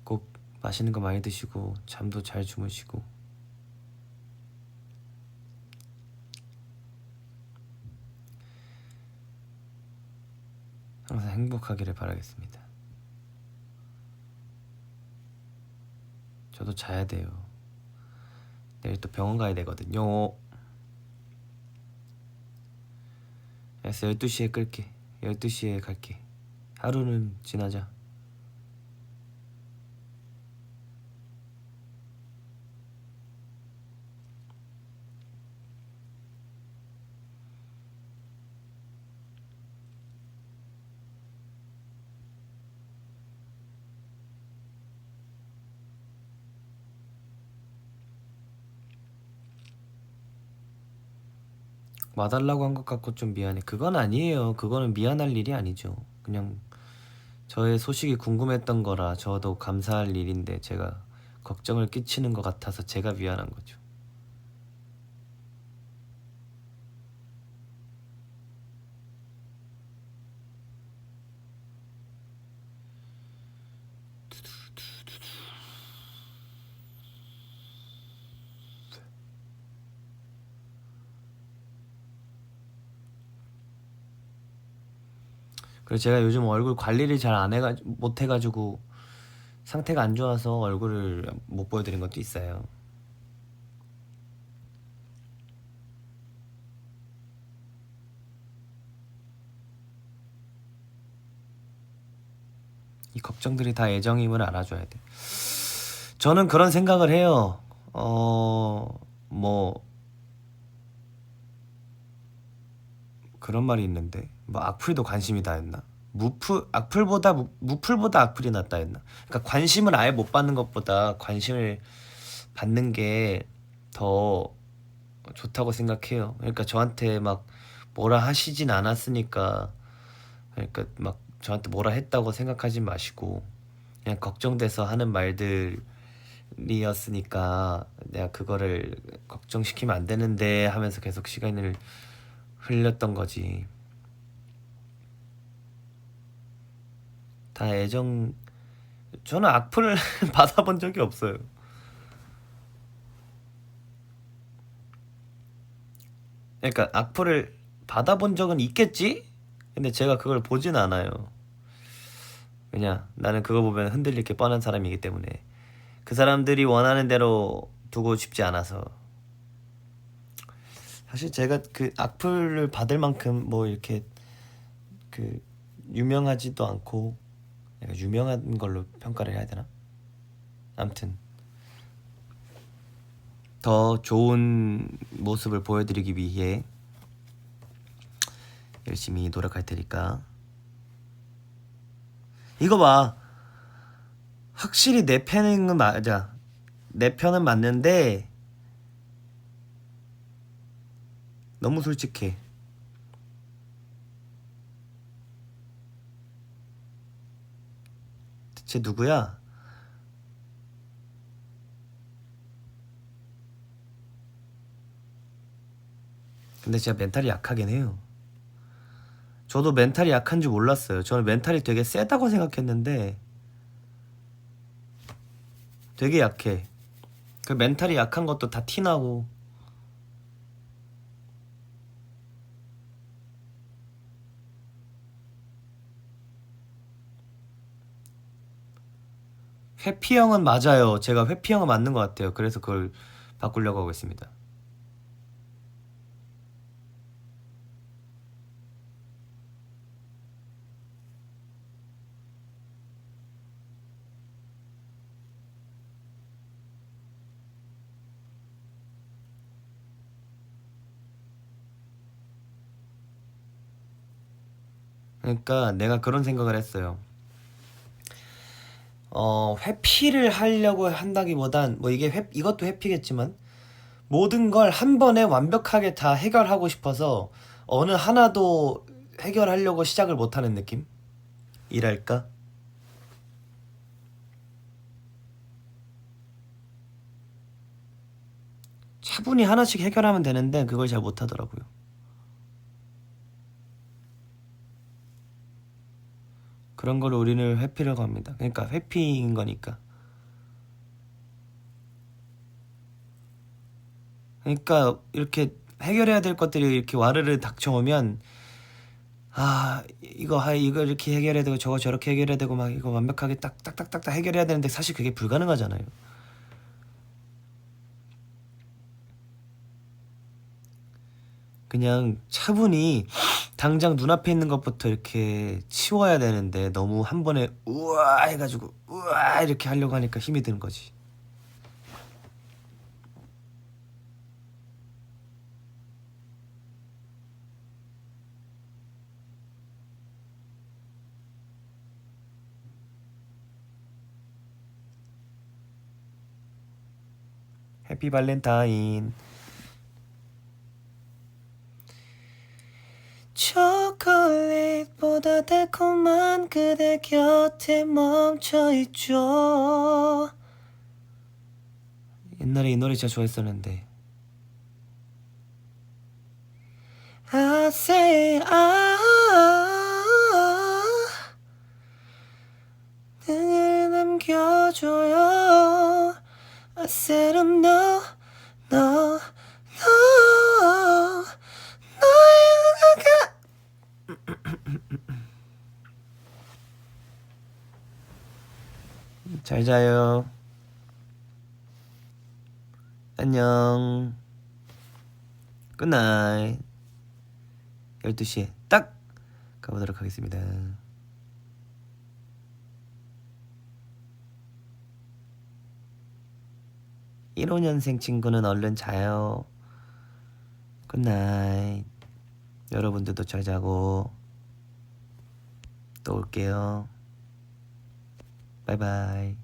꼭 맛있는 거 많이 드시고 잠도 잘 주무시고 항상 행복하기를 바라겠습니다. 저도 자야 돼요. 내일 또 병원 가야 되거든요. 그래서 12시에 끌게. 12시에 갈게. 하루는 지나자. 와달라고 한 것 같고 좀 미안해. 그건 아니에요. 그거는 미안할 일이 아니죠. 그냥 저의 소식이 궁금했던 거라 저도 감사할 일인데 제가 걱정을 끼치는 것 같아서 제가 미안한 거죠. 그래서 제가 요즘 얼굴 관리를 잘 안 못 해가지고 상태가 안 좋아서 얼굴을 못 보여드린 것도 있어요. 이 걱정들이 다 애정임을 알아줘야 돼. 저는 그런 생각을 해요. 뭐 그런 말이 있는데 뭐 악플도 관심이 다였나? 무풀보다 악플이 낫다 했나? 그러니까 관심을 아예 못 받는 것보다 관심을 받는 게 더 좋다고 생각해요. 그러니까 저한테 막 뭐라 하시진 않았으니까, 그러니까 막 저한테 뭐라 했다고 생각하지 마시고 그냥 걱정돼서 하는 말들이었으니까 내가 그거를 걱정시키면 안 되는데 하면서 계속 시간을 흘렸던 거지. 다 애정. 저는 악플을 받아본 적이 없어요. 그러니까 악플을 받아본 적은 있겠지? 근데 제가 그걸 보진 않아요. 왜냐, 나는 그거 보면 흔들릴 게 뻔한 사람이기 때문에. 그 사람들이 원하는 대로 두고 싶지 않아서. 사실 제가 그 악플을 받을 만큼 뭐 이렇게 그 유명하지도 않고 약간 유명한 걸로 평가를 해야 되나? 아무튼 더 좋은 모습을 보여드리기 위해 열심히 노력할 테니까. 이거 봐. 확실히 내 편은 맞아. 내 편은 맞는데 너무 솔직해. 대체 누구야? 근데 진짜 멘탈이 약하긴 해요. 저도 멘탈이 약한 줄 몰랐어요. 저는 멘탈이 되게 세다고 생각했는데 되게 약해. 그 멘탈이 약한 것도 다 티나고. 회피형은 맞아요. 제가 회피형은 맞는 것 같아요. 그래서 그걸 바꾸려고 하고 있습니다. 그러니까 내가 그런 생각을 했어요. 회피를 하려고 한다기보단 뭐 이것도 회피겠지만 모든 걸 한 번에 완벽하게 다 해결하고 싶어서 어느 하나도 해결하려고 시작을 못하는 느낌? 이랄까? 차분히 하나씩 해결하면 되는데 그걸 잘 못하더라고요. 그런 걸 우리는 회피라고 합니다. 그러니까 회피인 거니까. 그러니까 이렇게 해결해야 될 것들이 이렇게 와르르 닥쳐오면 이거 이렇게 해결해야 되고 저거 저렇게 해결해야 되고 막 이거 완벽하게 딱딱딱딱 해결해야 되는데 사실 그게 불가능하잖아요. 그냥 차분히 당장 눈앞에 있는 것부터 이렇게 치워야 되는데 너무 한 번에 우와 해가지고 우와 이렇게 하려고 하니까 힘이 드는 거지. 해피 발렌타인. 초콜릿보다 달콤한 그대 곁에 멈춰있죠. 옛날에 이 노래 진짜 좋아했었는데. I say 등을 남겨줘요. I said no, no, no. 잘 자요. 안녕. 굿나잇. 12시에 딱 가보도록 하겠습니다. 15년생 친구는 얼른 자요. 굿나잇. 여러분들도 잘 자고 또 올게요. 바이바이.